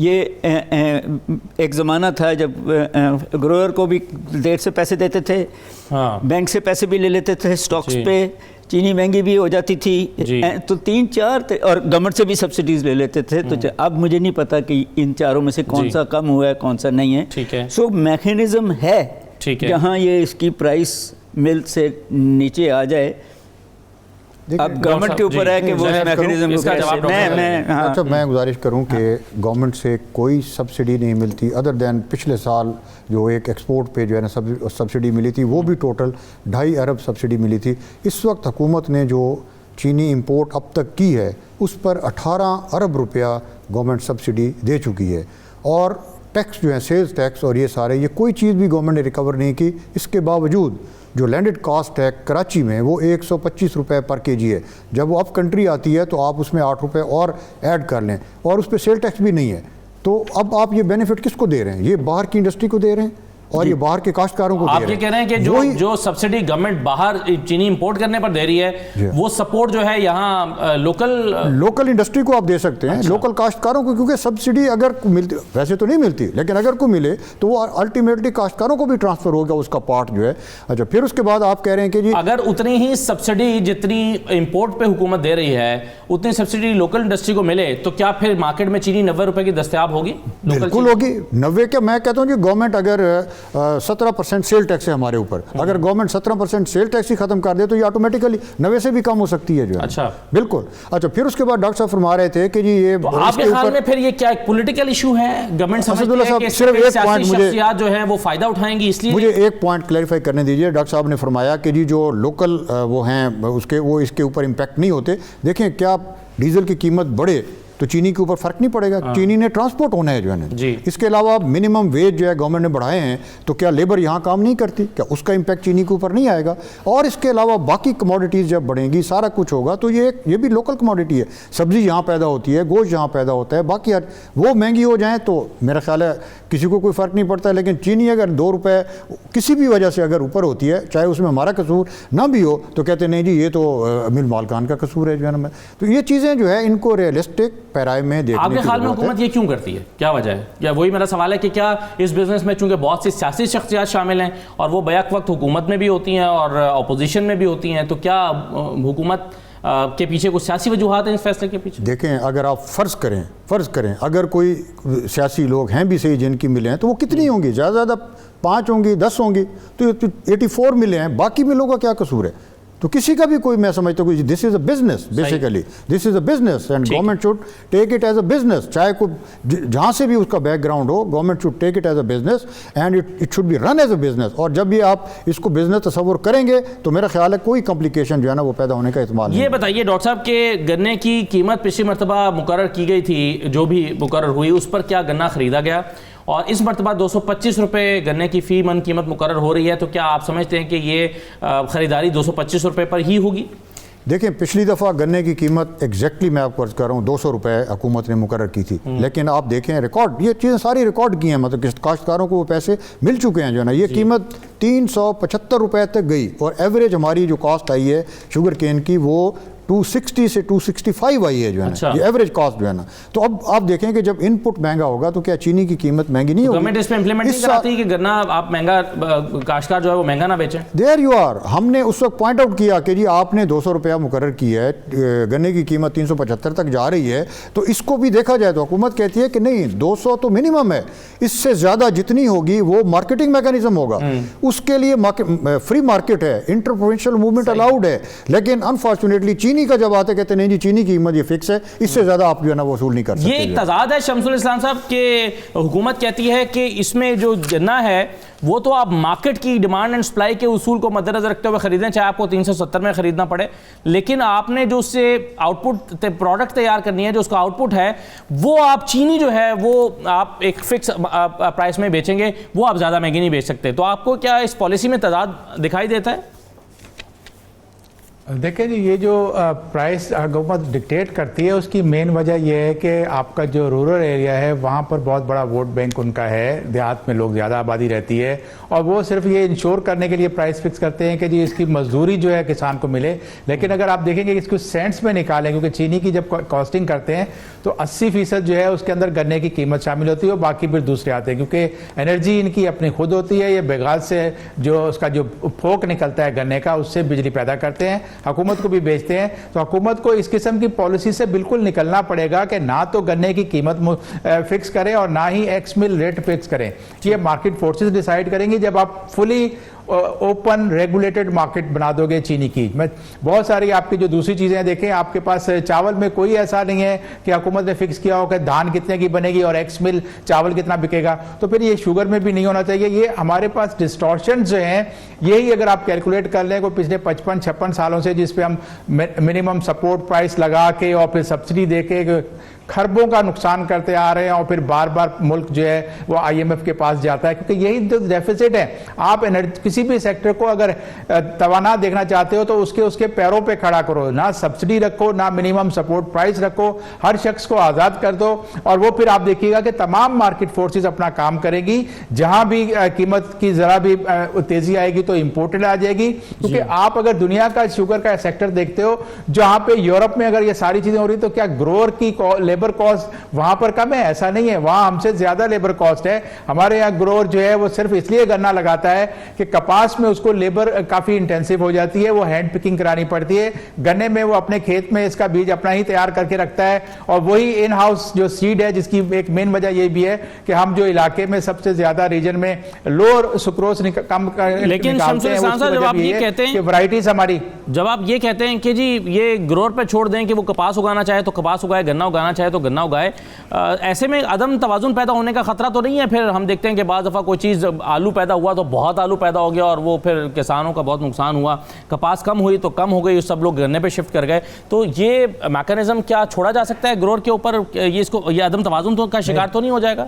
یہ ایک زمانہ تھا جب گروور کو بھی دیر سے پیسے دیتے تھے, بینک سے پیسے بھی لے لیتے تھے سٹاکس پہ, چینی مہنگی بھی ہو جاتی تھی, تو 3-4 اور گورنمنٹ سے بھی سبسڈیز لے لیتے تھے. تو اب مجھے نہیں پتا کہ ان چاروں میں سے کون سا کم ہوا ہے کون سا نہیں ہے. سو میکینزم ہے جہاں یہ اس کی پرائس مل سے نیچے آ جائے. اب گورنمنٹ کے اوپر ہے کہ وہ اس میکینزم کو کیسے. میں گزارش کروں کہ گورنمنٹ سے کوئی سبسڈی نہیں ملتی ادر دین پچھلے سال جو ایک ایکسپورٹ پہ جو ہے نا سبسڈی ملی تھی, وہ بھی ٹوٹل 2.5 ارب سبسڈی ملی تھی. اس وقت حکومت نے جو چینی امپورٹ اب تک کی ہے اس پر 18 ارب روپیہ گورنمنٹ سبسڈی دے چکی ہے, اور ٹیکس جو ہے سیلز ٹیکس اور یہ سارے, یہ کوئی چیز بھی گورنمنٹ نے ریکور نہیں کی. اس کے باوجود جو لینڈڈ کاسٹ ہے کراچی میں وہ 125 روپے پر کے جی ہے. جب وہ اپ کنٹری آتی ہے تو آپ اس میں 8 روپے اور ایڈ کر لیں, اور اس پہ سیل ٹیکس بھی نہیں ہے. تو اب آپ یہ بینیفٹ کس کو دے رہے ہیں؟ یہ باہر کی انڈسٹری کو دے رہے ہیں اور یہ باہر کے کاشتکاروں کو دے رہے ہیں. آپ یہ کہہ رہے ہیں کہ جو سبسڈی گورنمنٹ باہر چینی امپورٹ کرنے پر دے رہی ہے وہ سپورٹ جو ہے یہاں لوکل انڈسٹری کو آپ دے سکتے ہیں, لوکل کاشتکاروں کو, کیونکہ سبسڈی اگر ملتی, ویسے تو نہیں ملتی لیکن اگر کو ملے تو وہ الٹیمیٹلی کاشتکاروں کو بھی ٹرانسفر ہوگا اس کا پارٹ جو ہے. اچھا, پھر اس کے بعد آپ کہہ رہے ہیں کہ جی اگر اتنی ہی سبسڈی جتنی امپورٹ پہ حکومت دے رہی ہے اتنی سبسڈی لوکل انڈسٹری کو ملے تو کیا پھر مارکیٹ میں چینی 90 روپے کی دستیاب ہوگی؟ بالکل ہوگی. 90 کیا, میں کہتا ہوں کہ گورنمنٹ اگر 17% سیل ٹیکس ہے ہمارے اوپر, اگر گورنمنٹ 17% سیل ٹیکس ہی ختم کر دے تو یہ آٹومیٹیکلی 90 سے بھی کم ہو سکتی ہے جو ہے. اچھا, بالکل. اچھا, پھر اس کے بعد ڈاکٹر صاحب فرما رہے تھے کہ جی یہ آپ کے خیال میں پھر یہ کیا ایک پولیٹیکل ایشو ہے؟ گورنمنٹ سمجھتی ہے کہ صرف ایک پوائنٹ شخصیات جو ہیں وہ فائدہ اٹھائیں گی, اس لیے مجھے ایک پوائنٹ کلیریفائی کرنے دیجیے. ڈاکٹر صاحب نے فرمایا کہ جی جو لوکل وہ ہیں وہ اس کے اوپر امپیکٹ نہیں ہوتے. دیکھیں, کیا ڈیزل کی قیمت بڑھے تو چینی کے اوپر فرق نہیں پڑے گا, چینی نے ٹرانسپورٹ ہونا ہے جو ہے نا. اس کے علاوہ منیمم ویج جو ہے گورنمنٹ نے بڑھائے ہیں, تو کیا لیبر یہاں کام نہیں کرتی؟ کیا اس کا امپیکٹ چینی کے اوپر نہیں آئے گا؟ اور اس کے علاوہ باقی کموڈیٹیز جب بڑھیں گی, سارا کچھ ہوگا, تو یہ بھی لوکل کموڈیٹی ہے. سبزی یہاں پیدا ہوتی ہے, گوشت یہاں پیدا ہوتا ہے, باقی وہ مہنگی ہو جائیں تو میرا خیال ہے کسی کو کوئی فرق نہیں پڑتا. لیکن چینی اگر 2 روپے کسی بھی وجہ سے اگر اوپر ہوتی ہے, چاہے اس میں ہمارا قصور نہ بھی ہو, تو کہتے ہیں نہیں جی یہ تو مل مالکان کا قصور ہے جو ہے نا. تو یہ چیزیں جو ہے ان کو ریئلسٹک پیرائے میں دیکھنے آپ کے خیال میں حکومت یہ کیوں کرتی ہے؟ کیا وجہ ہے؟ یا وہی میرا سوال ہے کہ کیا اس بزنس میں چونکہ بہت سی سیاسی شخصیات شامل ہیں اور وہ بیک وقت حکومت میں بھی ہوتی ہیں اور اپوزیشن میں بھی ہوتی ہیں, تو کیا حکومت کے پیچھے کوئی سیاسی وجوہات ہیں اس فیصلے کے پیچھے؟ دیکھیں, اگر آپ فرض کریں اگر کوئی سیاسی لوگ ہیں بھی صحیح جن کی ملیں تو وہ کتنی ہوں گی؟ زیادہ زیادہ 5 ہوں گی, 10 ہوں گی, تو 84 ملے ہیں, باقی ملوں کا کیا قصور ہے؟ تو کسی کا بھی کوئی, میں سمجھتا ہوں this is a business, basically this is a business and government should take it as a business. چاہے کوئی جہاں سے بھی اس کا بیک گراؤنڈ ہو, government should take it as a business and it should be run as a business. اور جب بھی آپ اس کو بزنس تصور کریں گے تو میرا خیال ہے کوئی کمپلیکیشن جو ہے نا وہ پیدا ہونے کا احتمال نہیں. یہ بتائیے ڈاکٹر صاحب کہ گنے کی قیمت پچھلی مرتبہ مقرر کی گئی تھی, جو بھی مقرر ہوئی اس پر کیا گنا خریدا گیا, اور اس مرتبہ 225 روپے گنے کی فی من قیمت مقرر ہو رہی ہے, تو کیا آپ سمجھتے ہیں کہ یہ خریداری 225 روپے پر ہی ہوگی؟ دیکھیں, پچھلی دفعہ گنے کی قیمت ایگزیکٹلی میں آپ کو عرض کر رہا ہوں 200 روپے حکومت نے مقرر کی تھی, لیکن آپ دیکھیں ریکارڈ, یہ چیزیں ساری ریکارڈ کی ہیں, مطلب کاشتکاروں کو وہ پیسے مل چکے ہیں جو ہے نا. یہ قیمت 375 روپے تک گئی, اور ایوریج ہماری جو کاسٹ آئی ہے شوگر کین کی وہ 260 سے 265 آئی ہے جو ہے نا, یہ ایوریج کاسٹ جو ہے نا. تو اب آپ دیکھیں کہ جب ان پٹ مہنگا ہوگا تو کیا چینی کی قیمت مہنگی نہیں ہوگی؟ گورنمنٹ اس پہ امپلیمنٹ نہیں کراتی کہ گنا آپ مہنگا, کاشتکار جو ہے وہ مہنگا نہ بیچیں؟ There you are. ہم نے اس وقت پوائنٹ آؤٹ کیا کہ جی آپ نے 200 روپیہ مقرر کی ہے, گنے کی قیمت 375 تک جا رہی ہے, تو اس کو بھی دیکھا جائے تو حکومت کہتی ہے کہ نہیں 200 تو منیمم ہے, اس سے زیادہ جتنی ہوگی وہ مارکیٹنگ میکانزم ہوگا, اس کے لیے فری مارکیٹ ہے, انٹر پروونشل موومنٹ الاؤڈ ہے. لیکن انفارچونیٹلی چینی کا جب آتے کہتے نہیں جی چینی کی قیمت یہ فکس ہے, اس سے زیادہ آپ جو ہے نا وصول نہیں کر سکتے. یہ ایک تضاد ہے شمس الاسلام صاحب کہ حکومت کہتی ہے کہ اس میں جو گنا ہے وہ تو آپ مارکیٹ کی ڈیمانڈ اینڈ سپلائی کے اصول کو مد نظر رکھتے ہوئے خریدیں, چاہے آپ کو 370 میں خریدنا پڑے, لیکن آپ نے جو اس سے آؤٹ پٹ پروڈکٹ تیار کرنی ہے, جو اس کا آؤٹ پٹ ہے وہ آپ چینی جو ہے وہ آپ ایک فکس پرائس میں بیچیں گے, وہ آپ زیادہ مہنگی نہیں بیچ سکتے. تو آپ کو کیا اس پالیسی میں تضاد دکھائی دیتا ہے؟ دیکھیں جی یہ جو پرائس حکومت ڈکٹیٹ کرتی ہے اس کی مین وجہ یہ ہے کہ آپ کا جو رورل ایریا ہے وہاں پر بہت بڑا ووٹ بینک ان کا ہے، دیہات میں لوگ زیادہ آبادی رہتی ہے، اور وہ صرف یہ انشور کرنے کے لیے پرائس فکس کرتے ہیں کہ جی اس کی مزدوری جو ہے کسان کو ملے. لیکن اگر آپ دیکھیں گے اس کو سینٹس میں نکالیں، کیونکہ چینی کی جب کاسٹنگ کرتے ہیں تو 80% جو ہے اس کے اندر گنے کی قیمت شامل ہوتی ہے اور باقی پھر دوسرے آتے ہیں، کیونکہ انرجی ان کی اپنی خود ہوتی ہے. یہ بغاز سے جو اس کا جو پھوک نکلتا ہے گنے کا، اس سے بجلی پیدا کرتے ہیں، حکومت کو بھی بیچتے ہیں. تو حکومت کو اس قسم کی پالیسی سے بالکل نکلنا پڑے گا کہ نہ تو گنے کی قیمت فکس کریں اور نہ ہی ایکس مل ریٹ فکس کریں. یہ مارکیٹ فورسز ڈیسائیڈ کریں گے جب آپ فلی اوپن ریگولیٹڈ مارکیٹ بنا دو گے چینی کی. میں بہت ساری آپ کی جو دوسری چیزیں دیکھیں، آپ کے پاس چاول میں کوئی ایسا نہیں ہے کہ حکومت نے فکس کیا ہو کہ دھان کتنے کی بنے گی اور ایکس مل چاول کتنا بکے گا. تو پھر یہ شوگر میں بھی نہیں ہونا چاہیے. یہ ہمارے پاس ڈسٹورشن جو ہیں یہی اگر آپ کیلکولیٹ کر لیں کوئی پچھلے 55-56 سالوں سے، جس پہ ہم منیمم سپورٹ پرائس لگا کے اور پھر سبسڈی دے کے کھربوں کا نقصان کرتے آ رہے ہیں، اور پھر بار بار ملک جو ہے وہ IMF کے پاس جاتا ہے، کیونکہ یہی جو ڈیفیسٹ ہے. آپ کسی بھی سیکٹر کو اگر توانا دیکھنا چاہتے ہو تو اس کے پیروں پہ کھڑا کرو، نہ سبسڈی رکھو نہ منیمم سپورٹ پرائس رکھو، ہر شخص کو آزاد کر دو، اور وہ پھر آپ دیکھیے گا کہ تمام مارکیٹ فورسز اپنا کام کرے گی. جہاں بھی قیمت کی ذرا بھی تیزی آئے گی تو امپورٹڈ آ جائے گی. کیونکہ آپ اگر دنیا کا شوگر کا سیکٹر دیکھتے ہو، جہاں پہ یورپ میں اگر یہ ساری چیزیں ہو رہی تو کیا گروور کی لیبر کاسٹ وہاں پر کم ہے؟ ایسا نہیں ہے، وہاں ہم سے زیادہ لیبر کاسٹ ہے. ہمارے یہاں گروور جو ہے وہ صرف اس لیے گنا لگاتا ہے کہ کپاس میں اس کو لیبر کافی انٹینسیو ہو جاتی ہے، وہ ہینڈ پکنگ کرانی پڑتی ہے. گنے میں وہ اپنے کھیت میں اس کا بیج اپنا ہی تیار کر کے رکھتا ہے، اور وہی ان ہاؤس جو سیڈ ہے، جس کی ایک مین وجہ یہ بھی ہے کہ ہم جو علاقے میں سب سے زیادہ ریجن میں لوور سکروز کم لیکن شمس الحسن صاحب جب آپ یہ کہتے ہیں کہ ورائٹیز ہماری، جب آپ یہ کہتے ہیں کہ جی یہ گروور پہ چھوڑ دیں کہ وہ کپاس اگانا چاہے تو کپاس اگائے، گنا اگانا چاہے تو گنا اگائے، ایسے میں عدم توازن پیدا ہونے کا خطرہ تو نہیں ہے؟ پھر ہم دیکھتے ہیں کہ بعض دفعہ کوئی چیز آلو پیدا ہوا تو بہت آلو پیدا ہو گیا اور وہ پھر کسانوں کا بہت نقصان ہوا، کپاس کم ہوئی تو کم ہو گئی، سب لوگ گنے پہ شفٹ کر گئے. تو یہ میکانزم کیا چھوڑا جا سکتا ہے گروور کے اوپر؟ یہ عدم توازن کا شکار تو نہیں ہو جائے گا؟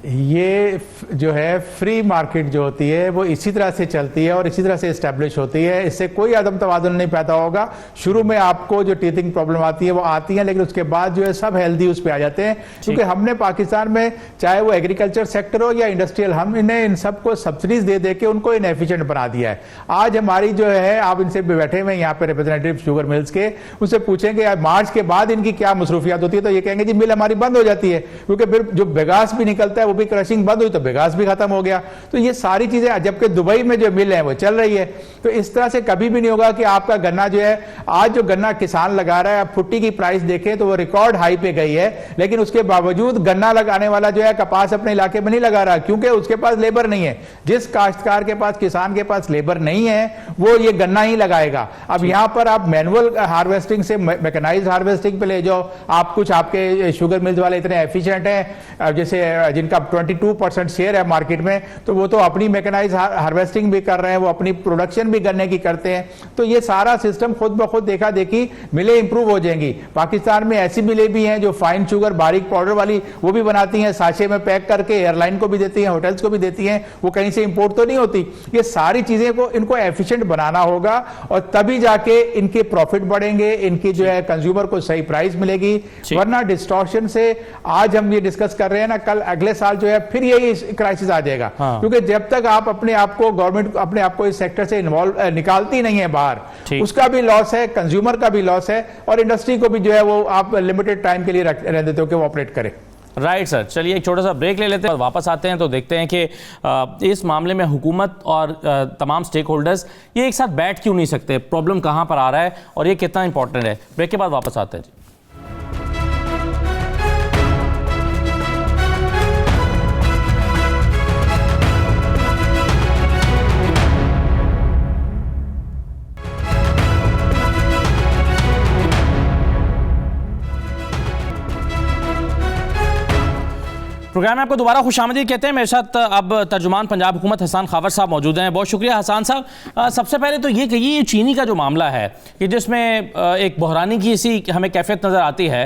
یہ جو ہے فری مارکیٹ جو ہوتی ہے وہ اسی طرح سے چلتی ہے اور اسی طرح سے اسٹیبلش ہوتی ہے. اس سے کوئی عدم توازن نہیں پیدا ہوگا. شروع میں آپ کو جو ٹیتھنگ پرابلم آتی ہے وہ آتی ہیں، لیکن اس کے بعد جو ہے سب ہیلدی اس پہ آ جاتے ہیں. کیونکہ ہم نے پاکستان میں چاہے وہ ایگریکلچر سیکٹر ہو یا انڈسٹریل، ہم انہیں ان سب کو سبسڈیز دے دے کے ان کو انیفیشینٹ بنا دیا ہے. آج ہماری جو ہے، آپ ان سے بیٹھے ہوئے یہاں پہ ریپرزینٹیو شوگر ملز کے، ان سے پوچھیں کہ مارچ کے بعد ان کی کیا مصروفیات ہوتی ہے تو یہ کہیں گے جی مل ہماری بند ہو جاتی ہے، کیونکہ پھر جو بگاس بھی نکلتا ہے وہ بھی کرشنگ بند ہوئی تو بگاس بھی ختم ہو گیا. تو یہ ساری چیزیں، جبکہ دبئی میں جو مل ہے وہ چل رہی ہے. تو اس طرح سے کبھی بھی نہیں ہوگا کہ آپ کا گنا جو ہے، آج جو گنا کسان لگا رہا ہے، آپ پھٹی کی پرائس دیکھیں تو وہ ریکارڈ ہائی پہ گئی ہے، لیکن اس کے باوجود گنا لگانے والا جو ہے کپاس اپنے علاقے میں نہیں لگا رہا، کیونکہ اس کے پاس لیبر نہیں ہے. جس کاشتکار کے پاس، کسان کے پاس لیبر نہیں ہے وہ یہ گنا ہی لگائے گا. اب یہاں پر آپ مینول ہارویسٹنگ سے میکنائزڈ ہارویسٹنگ پہ لے جاؤ. آپ کچھ آپ کے شوگر ملز والے اتنے ایفیشینٹ ہیں جیسے جن کا 22% شیئر ہے مارکیٹ میں، تو وہ تو اپنی میکنائز ہارویسٹنگ بھی کر رہے ہیں، وہ اپنی پروڈکشن بھی گنے کی کرتے ہیں. تو یہ سارا سسٹم خود بخود دیکھا دیکھی ملیں امپروو ہو جائیں گی. پاکستان میں ایسی ملیں بھی ہیں جو فائن شوگر باریک پاؤڈر والی وہ بھی بناتی ہیں، ساشے میں پیک کر کے ایئر لائن کو بھی دیتی ہیں، ہوٹلز کو بھی دیتی ہیں، وہ کہیں سے امپورٹ تو نہیں ہوتی. یہ ساری چیزیں کو ان کو ایفیشینٹ بنانا ہوگا اور تبھی جا کے ان کے پروفٹ بڑھیں گے، ان کی جو ہے کنزیومر کو صحیح پرائز ملے گی. ورنہ ڈسٹورشن سے آج ہم یہ ڈسکس کر رہے ہیں نا، کل اگلے سال جو ہے پھر یہی کرائسس آ جائے گا. کیونکہ جب تک آپ اپنے آپ کو گورنمنٹ اپنے آپ کو اس سیکٹر سے انوالو نکالتی نہیں ہے باہر، اس کا بھی لاس ہے، کنزیومر کا بھی لاس ہے، اور انڈسٹری کو بھی جو ہے وہ آپ لمیٹڈ ٹائم کے لیے رہ دیتے ہو کہ وہ آپریٹ کرے. رائٹ سر، چلیے ایک چھوٹا سا بریک لے لیتے ہیں اور واپس آتے ہیں تو دیکھتے ہیں کہ اس معاملے میں حکومت اور تمام سٹیک ہولڈرز یہ ایک ساتھ بیٹھ کیوں نہیں سکتے، پرابلم کہاں پر آ رہا ہے اور یہ کتنا امپورٹنٹ ہے. بریک کے بعد واپس آتے ہیں. پروگرام میں آپ کو دوبارہ خوش آمدید کہتے ہیں. میرے ساتھ اب ترجمان پنجاب حکومت حسان خاور صاحب موجود ہیں. بہت شکریہ حسان صاحب. سب سے پہلے تو یہ کہ یہ چینی کا جو معاملہ ہے کہ جس میں ایک بحرانی کی اسی ہمیں کیفیت نظر آتی ہے,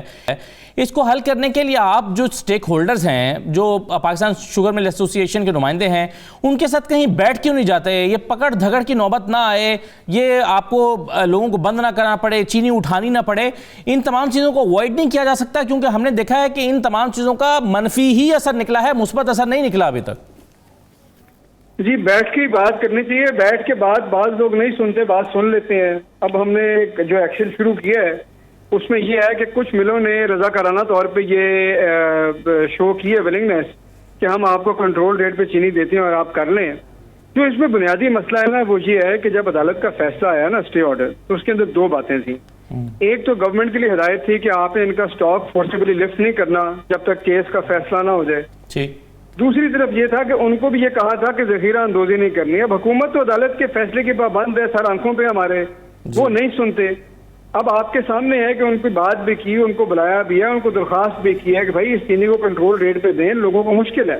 اس کو حل کرنے کے لیے آپ جو سٹیک ہولڈرز ہیں, جو پاکستان شوگر مل ایسوسی ایشن کے نمائندے ہیں, ان کے ساتھ کہیں بیٹھ کیوں نہیں جاتے؟ یہ پکڑ دھگڑ کی نوبت نہ آئے, یہ آپ کو لوگوں کو بند نہ کرنا پڑے, چینی اٹھانی نہ پڑے, ان تمام چیزوں کو اوائڈ نہیں کیا جا سکتا؟ کیونکہ ہم نے دیکھا ہے کہ ان تمام چیزوں کا منفی ہی اثر نکلا ہے, مثبت اثر نہیں نکلا ابھی تک. جی بیٹھ کے بات کرنی چاہیے. بیٹھ کے بعض لوگ نہیں سنتے, بات سن لیتے ہیں. اب ہم نے جو ایکشن شروع کیا ہے اس میں یہ ہے کہ کچھ ملوں نے رضاکارانہ طور پہ یہ شو کی ہے ولنگنیس کہ ہم آپ کو کنٹرول ریٹ پہ چینی دیتے ہیں اور آپ کر لیں. جو اس میں بنیادی مسئلہ ہے نا وہ یہ ہے کہ جب عدالت کا فیصلہ آیا نا اسٹے آرڈر, تو اس کے اندر دو باتیں تھیں. ایک تو گورنمنٹ کے لیے ہدایت تھی کہ آپ نے ان کا سٹاک فورسیبلی لفٹ نہیں کرنا جب تک کیس کا فیصلہ نہ ہو جائے. دوسری طرف یہ تھا کہ ان کو بھی یہ کہا تھا کہ ذخیرہ اندوزی نہیں کرنی ہے. اب حکومت تو عدالت کے فیصلے کی پابند ہے, سر آنکھوں پہ ہمارے, وہ نہیں سنتے. اب آپ کے سامنے ہے کہ ان کی بات بھی کی, ان کو بلایا بھی ہے, ان کو درخواست بھی کی ہے کہ بھائی اس چینی کو کنٹرول ریٹ پہ دیں, لوگوں کو مشکل ہے.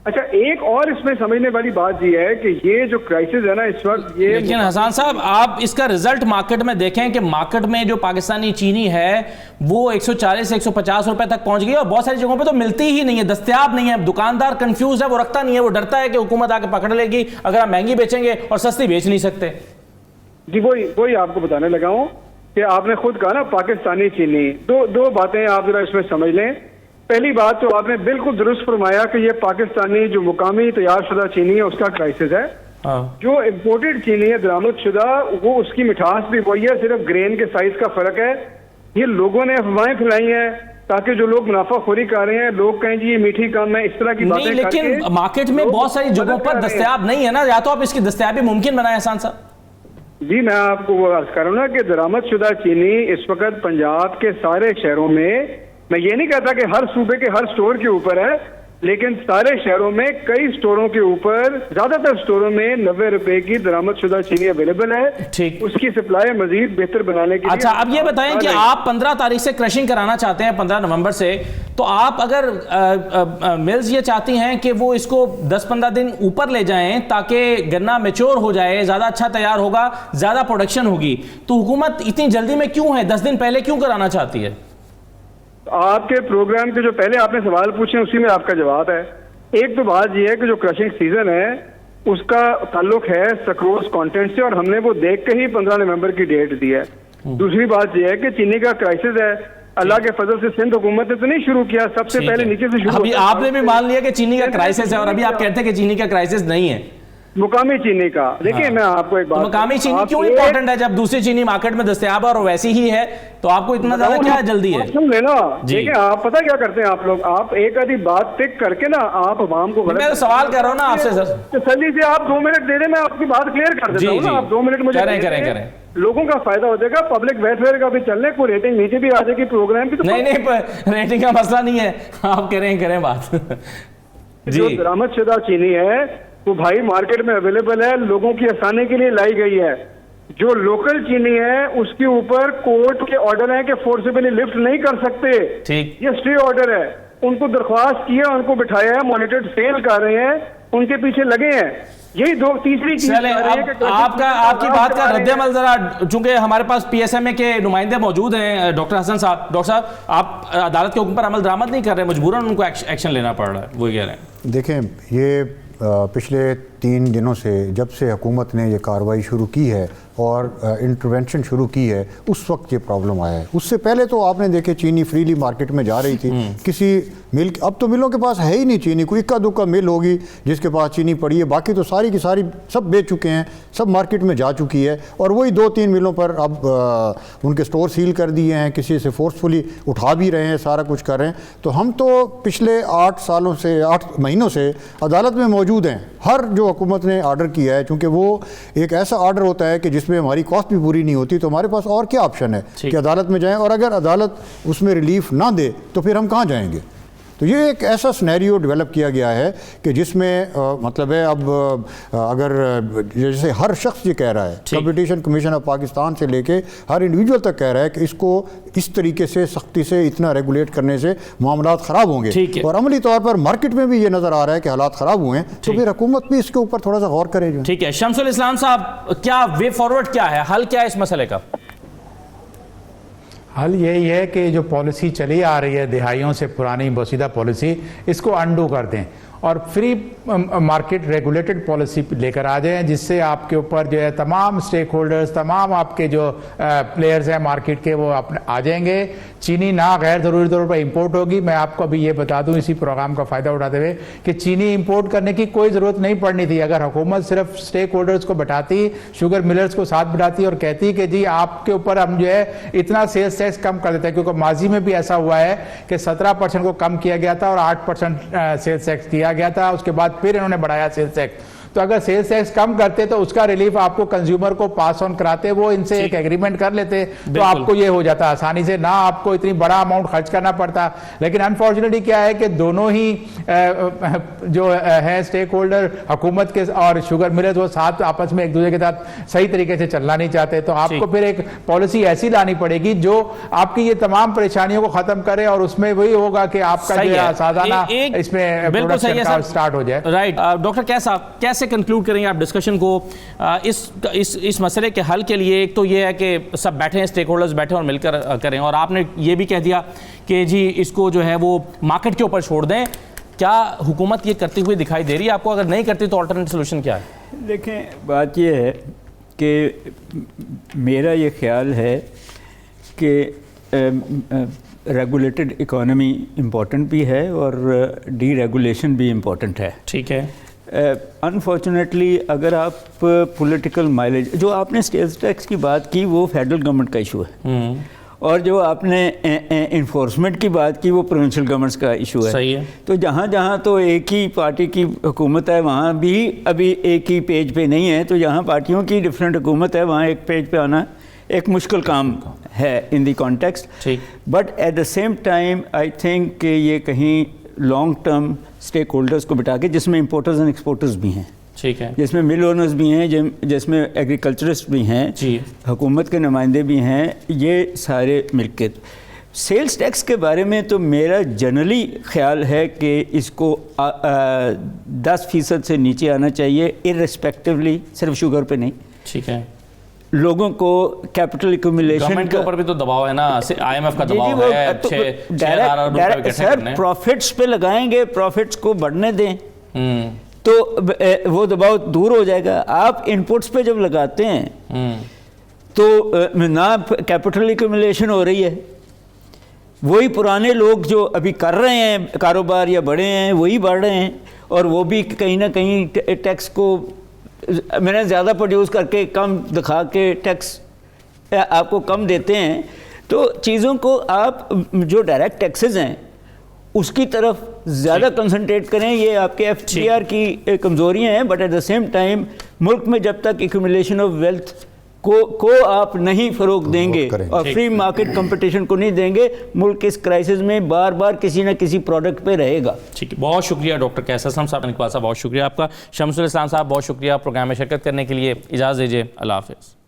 اچھا ایک اور اس میں سمجھنے والی بات یہ ہے کہ یہ جو کرائسس ہے نا اس وقت یہ, لیکن حسان صاحب آپ اس کا رزلٹ مارکیٹ میں دیکھیں کہ مارکیٹ میں جو پاکستانی چینی ہے وہ 140 سے 150 روپے تک پہنچ گئی, اور بہت ساری جگہوں پہ تو ملتی ہی نہیں ہے, دستیاب نہیں ہے. دکاندار کنفیوز ہے, وہ رکھتا نہیں ہے, وہ ڈرتا ہے کہ حکومت آ کے پکڑ لے گی اگر آپ مہنگی بیچیں گے اور سستی بیچ نہیں سکتے. جی وہی آپ کو بتانے لگا ہوں کہ آپ نے خود کہا نا پاکستانی چینی. دو باتیں آپ ذرا اس میں سمجھ لیں. پہلی بات تو آپ نے بالکل درست فرمایا کہ یہ پاکستانی جو مقامی تیار شدہ چینی ہے اس کا کرائسس ہے. جو امپورٹڈ چینی ہے درآمد شدہ, وہ اس کی مٹھاس بھی وہی ہے, صرف گرین کے سائز کا فرق ہے. یہ لوگوں نے افواہیں پھیلائی ہیں تاکہ جو لوگ منافع خوری کر رہے ہیں لوگ کہیں جی یہ میٹھی کم ہے, اس طرح کی باتیں. لیکن مارکیٹ میں بہت ساری جگہوں پر دستیاب نہیں ہے نا, یا تو آپ اس کی دستیابی ممکن بنائیں حسان صاحب. جی میں آپ کو وہ عرض کر رہا ہوں نا کہ درآمد شدہ چینی اس وقت پنجاب کے سارے شہروں میں یہ نہیں کہتا کہ ہر صوبے کے ہر سٹور کے اوپر ہے, لیکن سارے شہروں میں کئی سٹوروں کے اوپر, زیادہ تر سٹوروں میں 90 روپے کی درآمد شدہ چینی اویلیبل ہے. اس کی سپلائی مزید بہتر بنانے کے لیے. اچھا اب یہ بتائیں کہ آپ 15 تاریخ سے کرشنگ کرانا چاہتے ہیں, 15 نومبر سے, تو آپ اگر ملز یہ چاہتی ہیں کہ وہ اس کو 10-15 دن اوپر لے جائیں تاکہ گنا میچور ہو جائے, زیادہ اچھا تیار ہوگا, زیادہ پروڈکشن ہوگی, تو حکومت اتنی جلدی میں کیوں ہے, 10 دن پہلے کیوں کرانا چاہتی ہے؟ آپ کے پروگرام کے جو پہلے آپ نے سوال پوچھے اسی میں آپ کا جواب ہے. ایک تو بات یہ ہے کہ جو کرشنگ سیزن ہے اس کا تعلق ہے سکروز کانٹینٹ سے, اور ہم نے وہ دیکھ کے ہی 15 نومبر کی ڈیٹ دی ہے. دوسری بات یہ ہے کہ چینی کا کرائسس ہے, اللہ کے فضل سے سندھ حکومت نے تو نہیں شروع کیا, سب سے پہلے نیچے سے شروع. ابھی آپ نے بھی مان لیا کہ چینی کا کرائسس ہے, اور ابھی آپ کہتے ہیں کہ چینی کا کرائسس نہیں ہے, مقامی چینی کا. دیکھیں میں آپ کو ایک بات, مقامی چینی کیوں امپورٹنٹ ہے جب دوسری چینی مارکیٹ میں دستیاب ہے اور ویسی ہی ہے, تو آپ کو اتنا زیادہ کیا جلدی ہے؟ سن لینا. دیکھیں آپ پتہ کیا کرتے ہیں آپ لوگ, آپ ایک آدھی بات ٹک کر کے نا آپ عوام کو, میں سوال کر رہا ہوں نا آپ سے سر, تسلی سے آپ 2 منٹ دے دیں, میں آپ کی بات کلیئر کر دیتا ہوں نا. آپ 2 منٹ مجھے کریں, لوگوں کا فائدہ ہو جائے گا, پبلک ویلفیئر کا بھی چلنے, کوئی ریٹنگ نیچے بھی آ جائے گی پروگرام کی. نہیں ریٹنگ کا مسئلہ نہیں ہے, آپ کریں بات. جو درآمد شدہ چینی ہے وہ بھائی مارکیٹ میں اویلیبل ہے, لوگوں کی آسانی کے لیے لائی گئی ہے. جو لوکل چینی ہے اس کے اوپر کورٹ کے آرڈر ہیں کہ فورسیبلی لفٹ نہیں کر سکتے, یہ اسٹے آرڈر ہے. ان کو درخواست کی ہے, ان کو بٹھایا ہے, مانیٹرڈ سیل کر رہے ہیں, ان کے پیچھے لگے ہیں. یہی تیسری چیز آپ کی بات کا رد عمل ذرا, چونکہ ہمارے پاس پی ایس ایم اے کے نمائندے موجود ہیں, ڈاکٹر حسن صاحب. ڈاکٹر صاحب آپ عدالت کے حکم پر عمل درآمد نہیں کر رہے, مجبوراً ان کو ایکشن لینا پڑ رہا ہے, وہ کہہ رہے ہیں. دیکھیں یہ پچھلے 3 دنوں سے جب سے حکومت نے یہ کارروائی شروع کی ہے اور انٹرونشن شروع کی ہے, اس وقت یہ پرابلم آیا ہے. اس سے پہلے تو آپ نے دیکھے چینی فریلی مارکیٹ میں جا رہی تھی, کسی مل, اب تو ملوں کے پاس ہے ہی نہیں چینی, کوئی اکا دکا مل ہوگی جس کے پاس چینی پڑی ہے, باقی تو ساری کی ساری سب بیچ چکے ہیں, سب مارکیٹ میں جا چکی ہے. اور وہی 2-3 ملوں پر اب ان کے سٹور سیل کر دیے ہیں, کسی سے فورسفلی اٹھا بھی رہے ہیں, سارا کچھ کر رہے ہیں. تو ہم تو پچھلے 8 مہینوں سے عدالت میں موجود ہیں. ہر جو حکومت نے آرڈر کیا ہے, چونکہ وہ ایک ایسا آرڈر ہوتا ہے کہ جس میں ہماری کاسٹ بھی پوری نہیں ہوتی, تو ہمارے پاس اور کیا آپشن ہے کہ عدالت میں جائیں, اور اگر عدالت اس میں ریلیف نہ دے تو پھر ہم کہاں جائیں گے. تو یہ ایک ایسا سنیریو ڈیولپ کیا گیا ہے کہ جس میں مطلب ہے اب اگر جیسے ہر شخص یہ کہہ رہا ہے، کمپٹیشن کمیشن آف پاکستان سے لے کے ہر انڈیویجول تک کہہ رہا ہے کہ اس کو اس طریقے سے سختی سے اتنا ریگولیٹ کرنے سے معاملات خراب ہوں گے، اور عملی طور پر مارکیٹ میں بھی یہ نظر آ رہا ہے کہ حالات خراب ہوئے ہیں، تو پھر حکومت بھی اس کے اوپر تھوڑا سا غور کرے. جو ٹھیک ہے، شمس الاسلام صاحب، کیا وے فارورڈ کیا ہے، حل کیا ہے اس مسئلے کا؟ حل یہی ہے کہ جو پالیسی چلی آ رہی ہے دہائیوں سے پرانی بوسیدہ پالیسی، اس کو انڈو کر دیں اور فری مارکیٹ ریگولیٹڈ پالیسی لے کر آ جائیں، جس سے آپ کے اوپر جو ہے تمام سٹیک ہولڈرز، تمام آپ کے جو پلیئرز ہیں مارکیٹ کے، وہ آ جائیں گے. چینی نہ غیر ضروری طور پر امپورٹ ہوگی. میں آپ کو ابھی یہ بتا دوں اسی پروگرام کا فائدہ اٹھاتے ہوئے کہ چینی امپورٹ کرنے کی کوئی ضرورت نہیں پڑنی تھی اگر حکومت صرف سٹیک ہولڈرز کو بٹھاتی، شوگر ملرز کو ساتھ بٹھاتی اور کہتی کہ جی آپ کے اوپر ہم جو ہے اتنا سیلز ٹیکس کم کر دیتے ہیں، کیونکہ ماضی میں بھی ایسا ہوا ہے کہ 17% کو کم کیا گیا تھا اور 8% سیلز ٹیکس دیا گیا تھا، اس کے بعد پھر انہوں نے بڑھایا سیلز ٹیکس. تو اگر سیلز ٹیکس کم کرتے تو اس کا ریلیف آپ کو کنزیومر کو پاس آن کراتے، وہ ان سے ایک ایگریمنٹ کر لیتے تو آپ کو یہ ہو جاتا آسانی سے، نہ آپ کو اتنی بڑا اماؤنٹ خرچ کرنا پڑتا. لیکن انفارچونیٹلی کیا ہے کہ دونوں ہی جو ہیں اسٹیک ہولڈر، حکومت کے اور شوگر ملرز، وہ ساتھ آپس میں ایک دوسرے کے ساتھ صحیح طریقے سے چلنا نہیں چاہتے. تو آپ کو پھر ایک پالیسی ایسی لانی پڑے گی جو آپ کی یہ تمام پریشانیوں کو ختم کرے، اور اس میں وہی ہوگا کہ آپ کا جو سازانہ اس میں پروڈکشن کا سٹارٹ ہو جائے. رائٹ ڈاکٹر کیسے کنکلوڈ کریں گے آپ ڈسکشن کو اس مسئلے کے حل کے لیے؟ ایک تو یہ ہے کہ سب بیٹھے ہیں، اسٹیک ہولڈرز بیٹھے اور مل کر کریں، اور آپ نے یہ بھی کہہ دیا کہ جی اس کو جو ہے وہ مارکیٹ کے اوپر چھوڑ دیں. کیا حکومت یہ کرتی ہوئی دکھائی دے رہی ہے آپ کو؟ اگر نہیں کرتی تو آلٹرنیٹ سولوشن کیا ہے؟ دیکھیں، بات یہ ہے کہ میرا یہ خیال ہے کہ ریگولیٹڈ اکانومی امپورٹنٹ بھی ہے اور ڈی ریگولیشن بھی امپورٹنٹ ہے. ٹھیک ہے. انفارچونیٹلی اگر آپ پولیٹیکل مائلیج، جو آپ نے سیلز ٹیکس کی بات کی وہ فیڈرل گورنمنٹ کا ایشو ہے، اور جو آپ نے انفورسمنٹ کی بات کی وہ پروونشل گورنمنٹس کا ایشو ہے. صحیح ہے. تو جہاں جہاں تو ایک ہی پارٹی کی حکومت ہے وہاں بھی ابھی ایک ہی پیج پہ نہیں ہے، تو جہاں پارٹیوں کی ڈفرینٹ حکومت ہے وہاں ایک پیج پہ آنا ایک مشکل کام ہے in the context. But at the same time I think کہ یہ کہیں لانگ ٹرم اسٹیک ہولڈرز کو بٹا کے، جس میں امپورٹرز اینڈ ایکسپورٹرز بھی ہیں، ٹھیک ہے، جس میں مل اونرز بھی ہیں، جس میں ایگریکلچرسٹ بھی ہیں، حکومت کے نمائندے بھی ہیں، یہ سارے مل کے. سیلز ٹیکس کے بارے میں تو میرا جنرلی خیال ہے کہ اس کو 10% سے نیچے آنا چاہیے، ارسپیکٹولی، صرف شوگر پہ نہیں. ٹھیک ہے. لوگوں کو کیپٹل ایکومولیشن کے اوپر بھی تو دباؤ ہے نا، آئی ایم ایف کا دباؤ ہے. سر پروفٹس پہ لگائیں گے، پروفٹس کو بڑھنے دیں تو وہ دباؤ دور ہو جائے گا. آپ انپٹس پہ جب لگاتے ہیں تو نہ کیپٹل ایکومولیشن ہو رہی ہے، وہی پرانے لوگ جو ابھی کر رہے ہیں کاروبار یا بڑے ہیں وہی بڑھ رہے ہیں، اور وہ بھی کہیں نہ کہیں ٹیکس کو میں نے زیادہ پروڈیوس کر کے کم دکھا کے ٹیکس آپ کو کم دیتے ہیں. تو چیزوں کو آپ جو ڈائریکٹ ٹیکسز ہیں اس کی طرف زیادہ کنسنٹریٹ کریں. یہ آپ کے ایف ٹی آر کی کمزوریاں ہیں، but at the same time ملک میں جب تک ایکومولیشن آف ویلتھ کو آپ نہیں فروغ دیں گے اور فری مارکیٹ کمپٹیشن کو نہیں دیں گے، ملک اس کرائسس میں بار بار کسی نہ کسی پروڈکٹ پہ رہے گا. ٹھیک ہے، بہت شکریہ ڈاکٹر قیس اسلم صاحب، اقبال صاحب بہت شکریہ آپ کا، شمس الاسلام صاحب بہت شکریہ پروگرام میں شرکت کرنے کے لیے. اجازت دیجیے، اللہ حافظ.